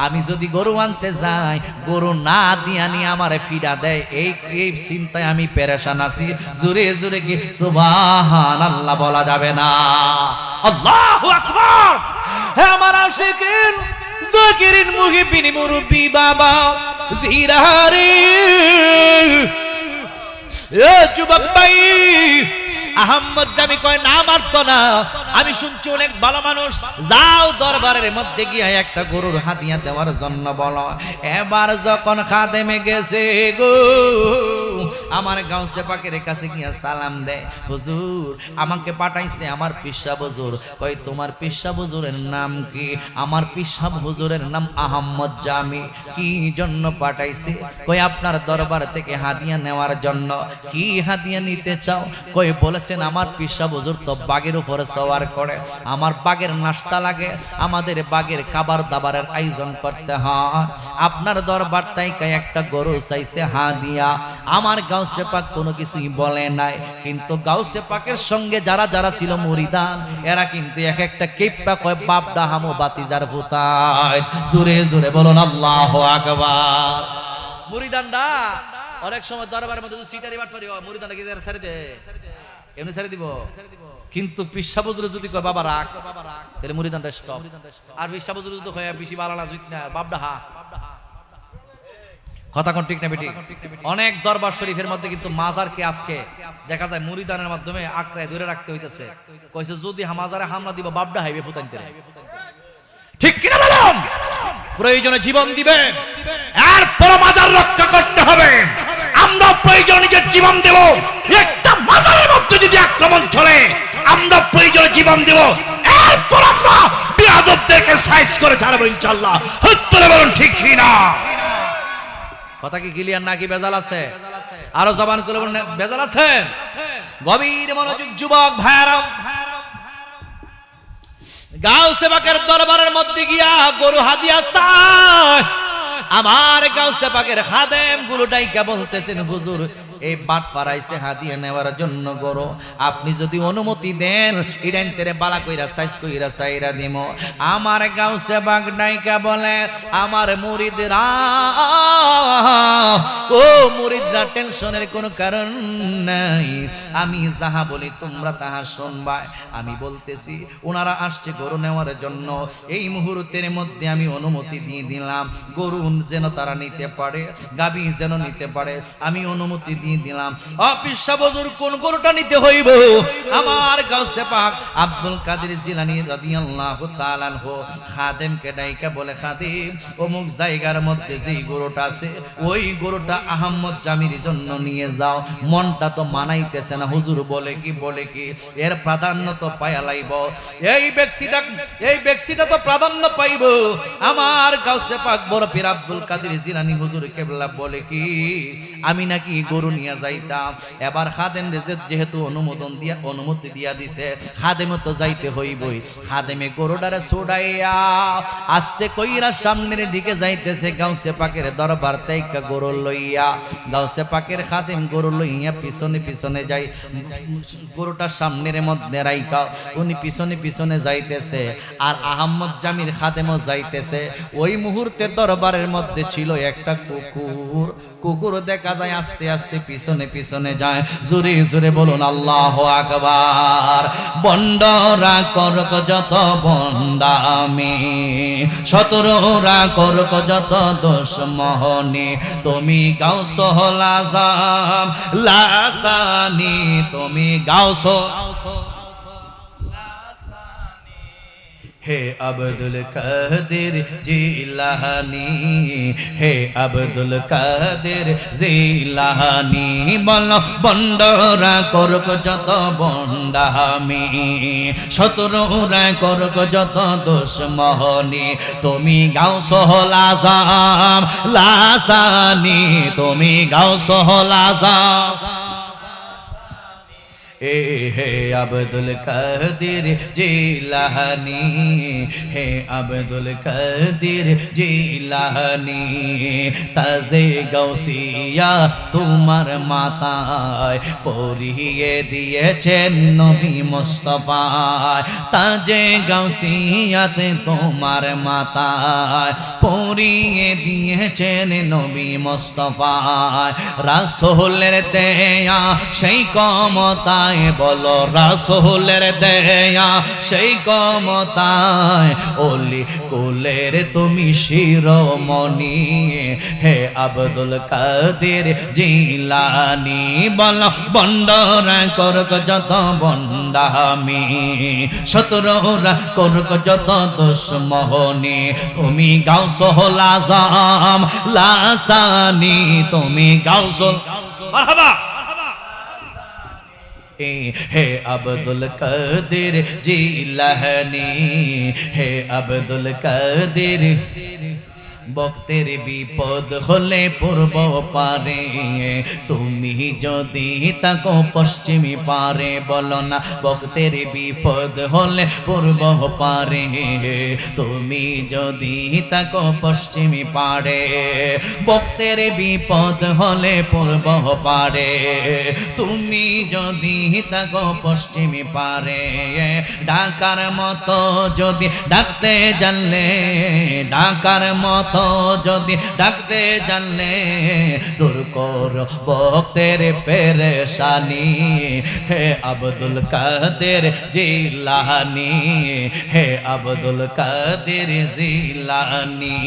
আমি যদি গরু আনতে যাই, গরু না দিয়ানি আমারে ফিরা দেয়, এই চিন্তায় আমি পেরেশান আছি। জোরে জোরে কি সুবহানাল্লাহ বলা যাবে না? আল্লাহু আকবার। হে আমার আশিকিন জাকিরিন মুহিবিন মুরব্বি বাবা জিরারে, এ যুবক ভাই, আহমদ জামি কয় না মারতো না, আমি শুনছি অনেক ভালো মানুষ, যাও দরবারের মধ্যে গিয়ে একটা গরুর হাদিয়া দেওয়ার জন্য বলো। এবার যখন খাদেমে গেছে গো, আমার গাউসে পাকের কাছে গিয়া সালাম দেয়, হুজুর আমাকে পাঠাইছে আমার পিসাব হুজুর। কই তোমার পিসাব হুজুরের নাম কি? আমার পিসাব হুজুরের নাম আহম্মদ জামি। কি জন্য পাঠাইছে? কই আপনার দরবার থেকে হাদিয়া নেওয়ার জন্য। কি হাদিয়া নিতে চাও? কই বলেছেন আমার পিসাব হুজুর তো বাগের উপরে সওয়ার করে, আমার বাগের নাস্তা লাগে, আমাদের বাগের খাবার দাবারের আয়োজন করতে হয়, আপনার দরবার থেকে একটা গরু চাইছে হাদিয়া। আমার গাউসে পাক কোনো কিছুই বলে নাই, কিন্তু গাউসে পাকের সঙ্গে যারা যারা ছিল মুরিদান, এরা কিন্তু এক একটা কেপ্পা কয় বাপ ডাহামো বাতিজার ফুতায়। জোরে জোরে বলুন আল্লাহু আকবার। মুরিদানরা অনেক সময় দরবারের মধ্যে সিটারি বাটপারি হয়, মুরিদানরা কি ছেড়ে দে, এমনি ছেড়ে দিব। কিন্তু পিসা বুজুরে যদি কয় বাবা রাখ, তাহলে মুরিদানটা স্টপ। আর পিসা বুজুরে যদি কয় বেশি বালানা জুত না বাপ ডাহা, কথা কোন ঠিক না বেটি? অনেক দরবার শরীফের মধ্যে কিন্তু মাজারকে আজকে দেখা যায় মুরিদানের মাধ্যমে আঁকড়ায় ধরে রাখতে হইতেছে। কইছে যদি মাজারে হামলা দিব বাপডা হাইবে ফুটাইতে, ঠিক কিনা বলুন? প্রয়োজনে জীবন দিবে, এরপর মাজার রক্ষা করতে হবে। আমরা প্রয়োজনে যে জীবন দেব, একটা মাজারের মধ্যে যদি আক্রমণ চলে আমরা প্রয়োজনে জীবন দেব, এরপর আমরা বিয়াদবদেরকে সাইজ করে ছাড়বো ইনশাআল্লাহ। হত্যা বলুন ঠিক কিনা? কথা কি ক্লিয়ার নাকি বেজাল আছে? আরো জবান করে বলুন বেজাল আছে? গভীর মনোযোগ যুবক ভাইরা, গাউসে পাকের দরবারের মধ্যে গিয়া গরু হাদিয়া চায়। আমার গাউসে পাকের খাদেম গুলো ডাইকা বলতেছেন, হুজুর এই বাট পারাইছে হাদিয়া নেওয়ার জন্য গরু, আপনি যদি অনুমতি দেন ইডেন তেরে বালা কইরা সাইজ কইরা চাইরা দিম। আমার গাউসে পাক ডাইকা বলে, আমার মুরিদরা, ও মুরিদরা টেনশনের কোনো কারণ নাই, আমি যাহা বলি তোমরা তাহা শুনবা। আমি বলতেছি ওনারা আসছে গরু নেওয়ার জন্য, এই মুহূর্তের মধ্যে আমি অনুমতি দিয়ে দিলাম, গরু যেন তারা নিতে পারে, গাবি যেন নিতে পারে, আমি অনুমতি দিয়ে দিলাম। অপিসা বদুর কোন গরুটা নিতে হইব? আমার গাউসে পাক আব্দুল কাদের জিলানী রাদিয়াল্লাহু তাআলা আনহু খাদেমকে ডাইকা বলে, খাদেম অমুক জায়গার মধ্যে যেই গরুটা আছে ওই গরুটা আহম্মদ জামির জন্য নিয়ে যাও। মনটা তো মানাইতেছে না, হুজুর বলে কি বলে কি, এর প্রাধান্য তো পায়া লাইব, এই ব্যক্তিটা তো প্রাধান্য পাইব। আমার গাউসে পাক বড় পীর আব্দুল কাদের জিলানী হুজুর কেবলা বলে কি, আমি নাকি গরু নিয়ে যাইতাম। এবার খাদেম যেহেতু অনুমতি দিয়া দিছে, খাদেমে তো যাইতে হইবই। খাদেমে গরুটারে ছুড়াইয়া আস্তে কইরা সামনের দিকে যাইতেছে গাউসে পাকের দরবার থেকে গরু লইয়া। গাউসে পাকের খাদেম গরু লইয়া পিছনে পিছনে যাই, গরুটা সামনের মধ্যে রাইকা উনি পিছনে পিছনে যাইতেছে, আর আহম্মদ জামির খাদেমও যাইতেছে। ওই মুহূর্তে দরবারের মধ্যে ছিল একটা কুকুর দেখা যায় আস্তে আস্তে পিছনে পিছনে যায়। জোরে জোরে বলুন আল্লাহু আকবার। বন্ডরা করক যত বন্ডামি, শতররা করক যত দুশমনি, তুমি গাউসুল আযম লাসানি, তুমি গাউসুল হে আব্দুল কাদের জিলানী, হে আব্দুল কাদের জিলানী, বল বন্ডরা করক যত বন্ডামি, শতররা করক যত দুশমনি, তুমি গাউসুল আযম লাসানি, তুমি গাউসুল আযম। হে আব্দুল কাদের জিলানী, হে আব্দুল কাদের জিলানী, তাজে গাউসিয়া তোমার মাথায় পরিয়ে দিয়েছেন নবী মুস্তাফা, তাজে গাউসিয়াতে তোমার মাথায় পরিয়ে দিয়েছেন নবী মুস্তাফা। রাসূলের দেয়া সেই ক্ষমতা ক্ষমতায়, বলো রাসূলের দেয়া সেই ক্ষমতায়, ওলি কুলের তুমি শিরোমণি, হে আব্দুল কাদের জিলানী, বলো বন্ডরা করক যত বন্ডামি, শত্রুরা করক যত দুশ্মনী, তুমি গাউসুল আজম লাসানি, তুমি গাউসুল মারহাবা, হে আব্দুল কাদের জিলানী, হে আব্দুল কাদের। ভক্তের বিপদ হলে পূর্ব পারে, তুমি যদি তাকো পশ্চিমী পারে, বলো না ভক্তের বিপদ হলে পূর্ব পারে, তুমি যদি তাকো পশ্চিমী পারে, ভক্তের বিপদ হলে পূর্ব পারে, তুমি যদি তাকো পশ্চিমী পারে, ডাকার মতো যদি ডাকতে জানলে, ডাকার মতো যদি ডাকতে জানলে, দূর কর ভক্তের পেরেশানি, হে আব্দুল কাদের জিলানী, হে আব্দুল কাদের জিলানী।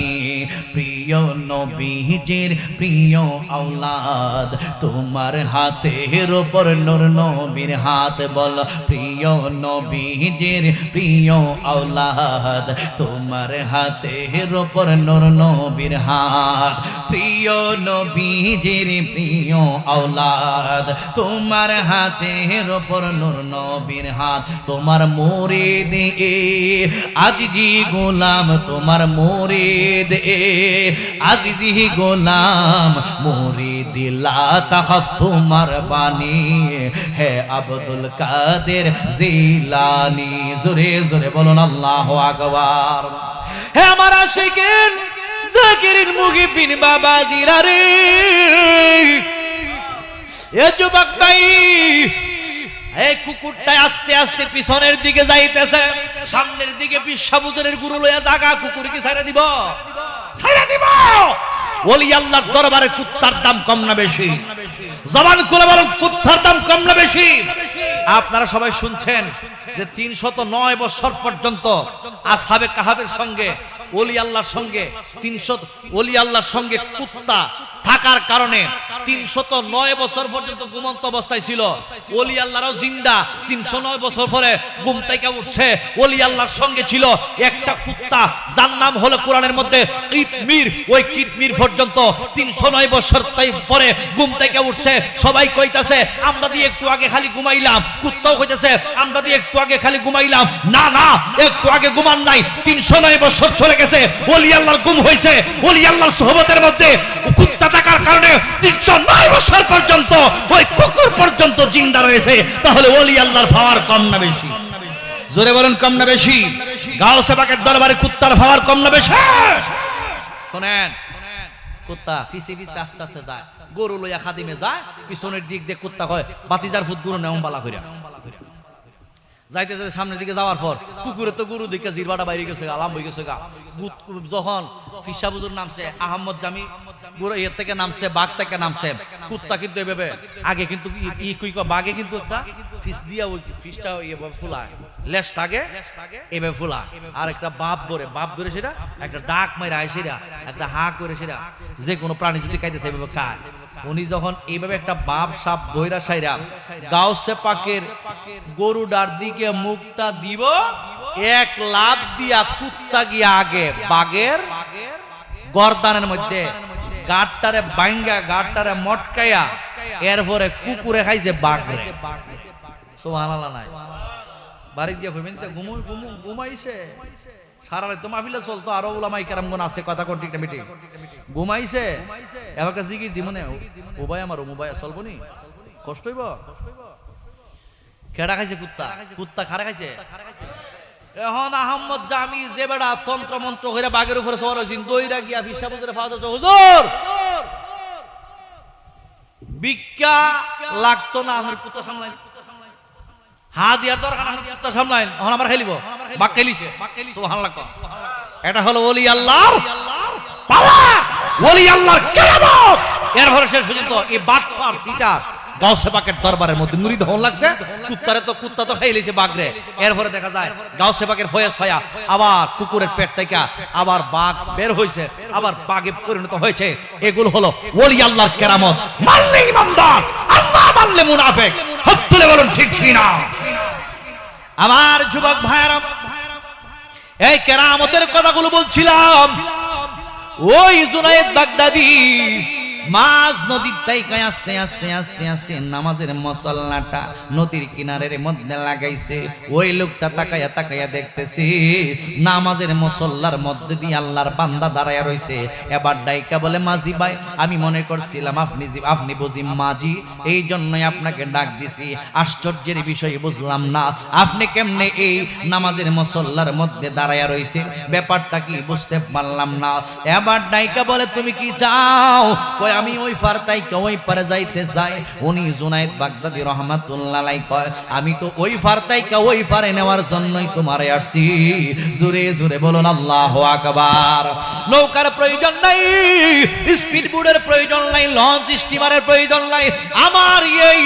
প্রিয় নবীজির প্রিয় আওলাদ, তোমার হাতের উপর নূর নবীর হাত, বল প্রিয় নবীজির প্রিয় আওলাদ, তোমার হাতের উপর নূর নবীর হাত, প্রিয় নবীজির প্রিয় আওলাদ, তোমার হাতের উপর নূর নবীর হাত, তোমার মুরিদ আজিজি গোলাম, তোমার মুরিদ আজিজি গোলাম, মুরিদ লা তাখাফ তোমার বাণী, হে আব্দুল কাদের জিলানী। জোরে জোরে বলুন আল্লাহু আকবার। হে আমার আশিকিন জাকিরিন মুহিবিন বাবাজিরা রে, এ যুবক ভাই, এই কুকুরটা আস্তে আস্তে পিছনের দিকে যাইতেছে, সামনের দিকে বিশ্বাবুজনের গুরু লইয়া জাগা, কুকুর কি ছাইরা দিব? ছাইরা দিব। ওলি আল্লাহর দরবারে কুত্তার দাম কম না বেশি? জবান খুলে বলেন, কুত্তার দাম কম না বেশি? আপনারা সবাই শুনছেন যে 309 বছর পর্যন্ত আসহাবে কাহাবের সঙ্গে ওলি আল্লাহর সঙ্গে 300 ওলি আল্লাহর সঙ্গে কুত্তা থাকার কারণে 309 বছর পর্যন্ত ঘুমন্ত অবস্থায় ছিল। ওলি আল্লাহরও জিন্দা 309 বছর পরে ঘুম থেকে উঠছে। ওলি আল্লাহর সঙ্গে ছিল একটা কুত্তা, যার নাম হলো কোরআনের মধ্যে কিতমির। ওই কিতমির পর্যন্ত 309 বছর পরে ঘুম থেকে উঠছে। সবাই কইতাছে আমরা দিয়ে একটু আগে খালি ঘুমাইলাম, কুত্তাও কইতাছে আমরা দিয়ে একটু আগে খালি ঘুমাইলাম। না না, একটু আগে ঘুমান নাই, 309 বছর চলে গেছে, ওলি আল্লাহর ঘুম হয়েছে। ওলি আল্লাহর সোহবতের মধ্যে কুত্তা থাকার কারণে 309 বছর পর্যন্ত ওই কুকুর পর্যন্ত জিন্দা রয়েছে। তাহলে ওলি আল্লাহর পাওয়ার কম না বেশি? জোরে বলেন, কম না বেশি? গাউসে পাকের দরবারে কুত্তার পাওয়ার কম না বেশি? শুনেন, কুত্তা পিছে পিছে আস্তে আস্তে যায়, গরু লইয়া খাদিমে যায়, পিছনের দিক দিয়ে কুত্তা কয় বাতিজার ফুট গরু নেম বালা কইরা যাইতে যাইতে সামনের দিকে যাওয়ার পর কুকুরে তো গরু দিকে জিরবাটা বাইরে গেছে, আলাম হয়ে গেছে গা। যখন ফিসাবুজুর নামছে, আহমদ জামি গুরু এর থেকে নামছে, বাঘ থেকে নামছে, কুত্তা কিন্তু এভাবে আগে কিন্তু বাঘে কিন্তু একটা ফিস দিয়া ওই ফিসটা এভাবে ফুলায়, লেজটা আগে এভাবে ফুলা, আর একটা বাপ ধরে সেটা একটা ডাক মাইরা সেটা একটা হা করে সেটা যে কোনো প্রাণী যদি খাইতেছে এভাবে খায়। উনি যখন এইভাবে একটা বাপ সাপ দইরা সাইরা গাউসে পাকের গরুটার দিকে মুখটা দিব, এক লাফ দিয়া কুত্তা গিয়া আগে বাঘের গর্দানের মধ্যে গাঁটটারে বাইঙ্গা গাঁটটারে মটকাইয়া এরপরে কুকুরে খাইছে বাঘরে। সুবহানাল্লাহ নাই বাড়ি দিয়া কইবেন তো ঘুমাইছে সারা রাত তো মাহফিলে চলতো, আরো উলামায়ে কেরামগণ আছে, কথা কোন ঠিক না মিটি ঘুমাইছে এবারে জিকির দি মনে ও ভাই আমার ও ভাই চলবো নি, কষ্ট হইব। কেডা খাইছে? কুত্তা খারা খাইছে। এখন আহমদ জামি যে বেড়া তন্ত্র মন্ত্র কইরা বাঘের উপরে সওয়ার হইছেন, দইরা গিয়া ফিসাবুজের ফাওয়াতে হুজুর ভিক্ষা লাগতো না, আমার কুত্তা সামলাই হা দিয়ার দরকার, আমার কুত্তা সামলাই এখন আমার খেলিব, বাঘ খেলিছে। সুবহানাল্লাহ। এটা হলো ওলি আল্লাহর পাওয়ার, ওলি আল্লাহর কেরামত। এরপরে শেষ পর্যন্ত এই বাটফার সিটার গাউসে পাকের দরবারের মধ্যে মুরিদ হন লাগছে, কুত্তা তো খাই লেছে বাঘরে। এরপরে দেখা যায় গাউসে পাকের ফয়েজ ফায়া আবার কুকুরের পেট থেকে আবার বাঘ বের হয়েছে, আবার বাঘে পরিণত হয়েছে। এগুলো হলো ওলি আল্লাহর কেরামত। মানলে ইমানদার, আল্লাহ মানলে মুনাফিক। হাত তুলে বলুন ঠিক কিনা। আমার যুবক ভাইরা, এই কেরামতের কথাগুলো বলছিলাম। ওই জুনায়েদ বাগদাদি মাঝ নদীর তাইকায় আস্তে আস্তে আস্তে আস্তে নামাজের মসল্লাটা নদীর কিনারের মধ্যে লাগাইছে। ওই লোকটা তাকায়া তাকায়া দেখতেছি নামাজের মসল্লার মধ্যে দিয়ে আল্লাহর বান্দা দাঁড়ায়া রইছে। এবার ডাইকা বলে, মাঝি ভাই, আমি মনে করছিলাম আপনি বুঝি মাঝি, এই জন্যই আপনাকে ডাক দিছি। আশ্চর্যের বিষয় বুঝলাম না, আপনি কেমনে এই নামাজের মসল্লার মধ্যে দাঁড়ায়া রইছে, ব্যাপারটা কি বুঝতে পারলাম না। এবার ডাইকা বলে, তুমি কি চাও? আমি ওই পার তাইকা ওই পারে যাইতে চাই। উনি জুনায়েদ বাগদাদি রহমাতুল্লাহ আলাইহি কয়, আমি তো ওই পার তাইকা ওই পারে নেওয়ার জন্যই তোমারে আসছি। জোরে জোরে বলুন আল্লাহু আকবার। নৌকার প্রয়োজন নাই, স্পিড বোটের প্রয়োজন নাই, লঞ্চ স্টিমারের প্রয়োজন নাই। আমার এই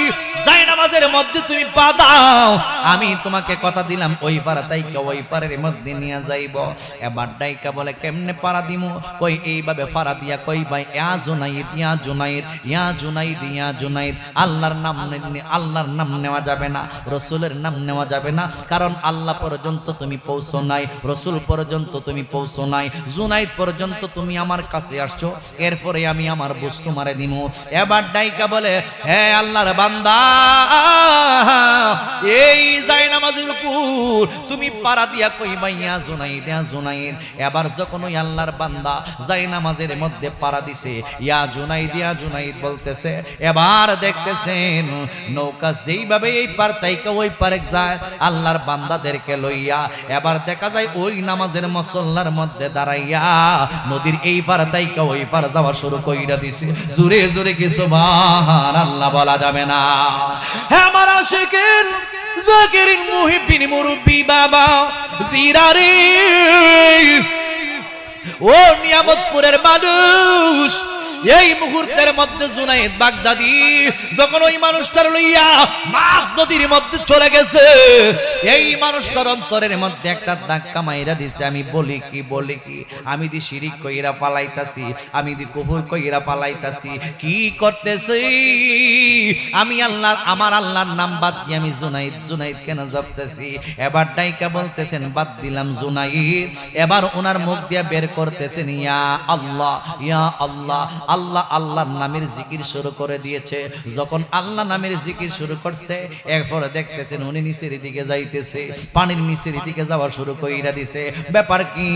জায়নামাজের মধ্যে তুমি পা দাও, আমি তোমাকে কথা দিলাম ওই পার তাইকা ওই পারের মধ্যে নিয়ে যাইব। এবার ডাইকা বলে, কেমনে পারা দিমু? কই এইভাবে পারা দিয়া কই ভাই, ইয়া জুনাইদ ইয়া জুনাইদ ইয়া জুনাইদ ইয়া জুনাইদ। আল্লাহর নাম নেওয়া যাবে না, রাসূলের নাম নেওয়া যাবে না, কারণ আল্লাহ পর্যন্ত তুমি পৌঁছো নাই, রাসূল পর্যন্ত তুমি পৌঁছো নাই, জুনাইদ পর্যন্ত তুমি আমার কাছে আসছো, এরপরে আমি আমার বুঝ তোমারে দিমু। এবার ডাইকা বলে, হে আল্লাহর বান্দা, এই জায়নামাজের উপর তুমি পারা দিয়া কইবা ইয়া জুনাইদ ইয়া জুনাইদ। এবার যখন ওই আল্লাহর বান্দা জায়নামাজের মধ্যে পারা দিছে, ইয়া জুনাইদ ইয়া জুনাইদ বলতেছে, এবার দেখতেছেন নৌকা যেইভাবে এই পার তাইকা ওই পারে যায় আল্লাহর বান্দাদেরকে লইয়া, এবার দেখা যায় ওই নামাজের মুসল্লার মধ্যে দাঁড়াইয়া নদীর এই পার তাইকা ওই পার যাওয়া শুরু কইরা দিছে। জোরে জোরে কি সুবহানাল্লাহ বলা যাবে না? হে আমার আশিকিন জাকিরিন মুহিবিন মুরব্বি বাবা জিরারে, ও নিয়ামতপুরের মানুষ, এই মুহূর্তের মধ্যে জুনায়েদ বাগদাদি যখন ওই মানুষটার লইয়া মাছ নদীর মধ্যে চলে গেছে, এই মানুষটার অন্তরের মধ্যে একটা ধাক্কা মাইরা দিছে। আমি বলি কি, আমি দি শিরিক কইরা পালাইতাছি, আমি দি কুফর কইরা পালাইতাছি, কি করতেছি আমি? আমার আল্লাহর নাম বাদ দিয়ে আমি জুনাইদ কেন জপতেছি? এবার ডাইকা বলতেছেন, বাদ দিলাম জুনাইদ। এবার ওনার মুখ দিয়ে বের করতেছেন, ইয়া আল্লাহ ইয়া আল্লাহ। আল্লাহ আল্লাহর নামের জিকির শুরু করে দিয়েছে। যখন আল্লাহ নামের জিকির শুরু করছে, এরপরে দেখতেছেন উনি নিচের দিকে যাইতেছে, পানির নিচের দিকে যাওয়া শুরু কইরা দিছে। ব্যাপার কি?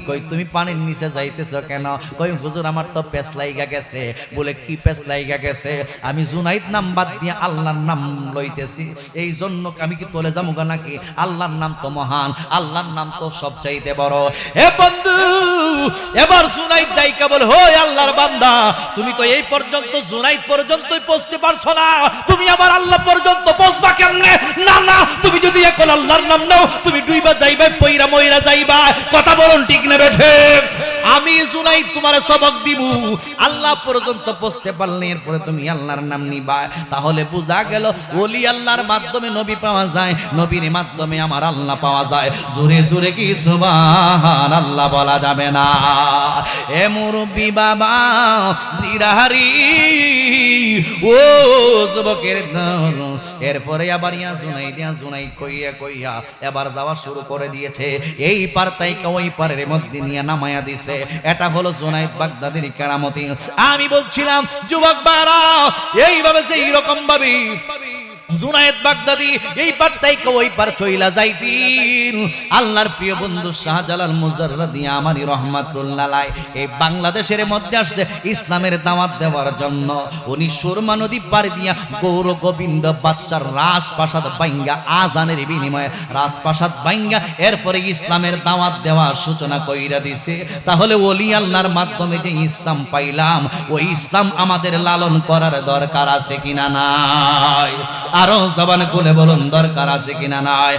কই তুমি পানির নিচে যাইতেছ কেন? কই হুজুর আমার তো পেছ লাইগা গেছে। বলে কি পেছ লাইগা গেছে? আমি জুনাইদ নাম বাদ দিয়ে আল্লাহর নাম লইতেছি, এই জন্য আমি কি তলে যাবো নাকি? আল্লাহর নাম তো মহান, আল্লাহর নাম তো সবচাইতে বড়। হে বন্ধু, এবার জুনাইদ দাইকা বলে, হই আল্লাহর বান্দা, তুমি তো এই পর্যন্ত জুনাইদ পর্যন্তই পৌঁছতে পারছো না, তুমি আমার আল্লাহ পর্যন্ত পৌঁছবা কেমনে? না না, তুমি যদি এখন আল্লাহর নাম নাও, তুমি ডুইবা যাইবা, পইরা মইরা যাইবা। কথা বলুন ঠিক না বেঠে? আমি জুনাইদ তোমারে সবক দিব, আল্লাহ পর্যন্ত পৌঁছতে পারলে এরপরে তুমি আল্লাহর নাম নিবা। তাহলে বোঝা গেল ওলি আল্লাহর মাধ্যমে নবী পাওয়া যায়, নবীর মাধ্যমে আমার আল্লাহ পাওয়া যায়। জোরে জোরে কি সুবহানাল্লাহ বলা যাবে না? এ মুরব্বি বাবা জিরাহারি, ও যুবকের দল। এরপরে আবার ইয়া জুনাইদ কইয়া এবার যাওয়া শুরু করে দিয়েছে। এই পার তাইকা ওই পারের মধ্যে নিয়ে নামায়া দিছে। এটা হলো জুনাইদ বাগদাদির কেরামতি। আমি বলছিলাম যুবক বারা, এইভাবে যে এইরকম ভাবে জুনায়েদ বাগদাদি এই পার থেকে ওই পার চইলা যাইতিন। আল্লাহর প্রিয় বন্ধু শাহজালাল মুজাররাদি আমানি রহমাতুল্লাহ আলাইহি এই বাংলাদেশের মধ্যে আসছে ইসলামের দাওয়াত দেওয়ার জন্য। উনি সুরমা নদী পার দিয়া গৌর গোবিন্দ বাদশার রাজপ্রাসাদ ভাঙ্গা, আজানের বিনিময়ে রাজপ্রাসাদ ভাঙ্গা এরপরে ইসলামের দাওয়াত দেওয়ার সূচনা কইরা দিছে। তাহলে ওলি আল্লাহর মাধ্যমে যে ইসলাম পাইলাম, ওই ইসলাম আমাদের লালন করার দরকার আছে কিনা নাই? আরো জবান খুলে বলুন, দরকার আছে কিনা নাই?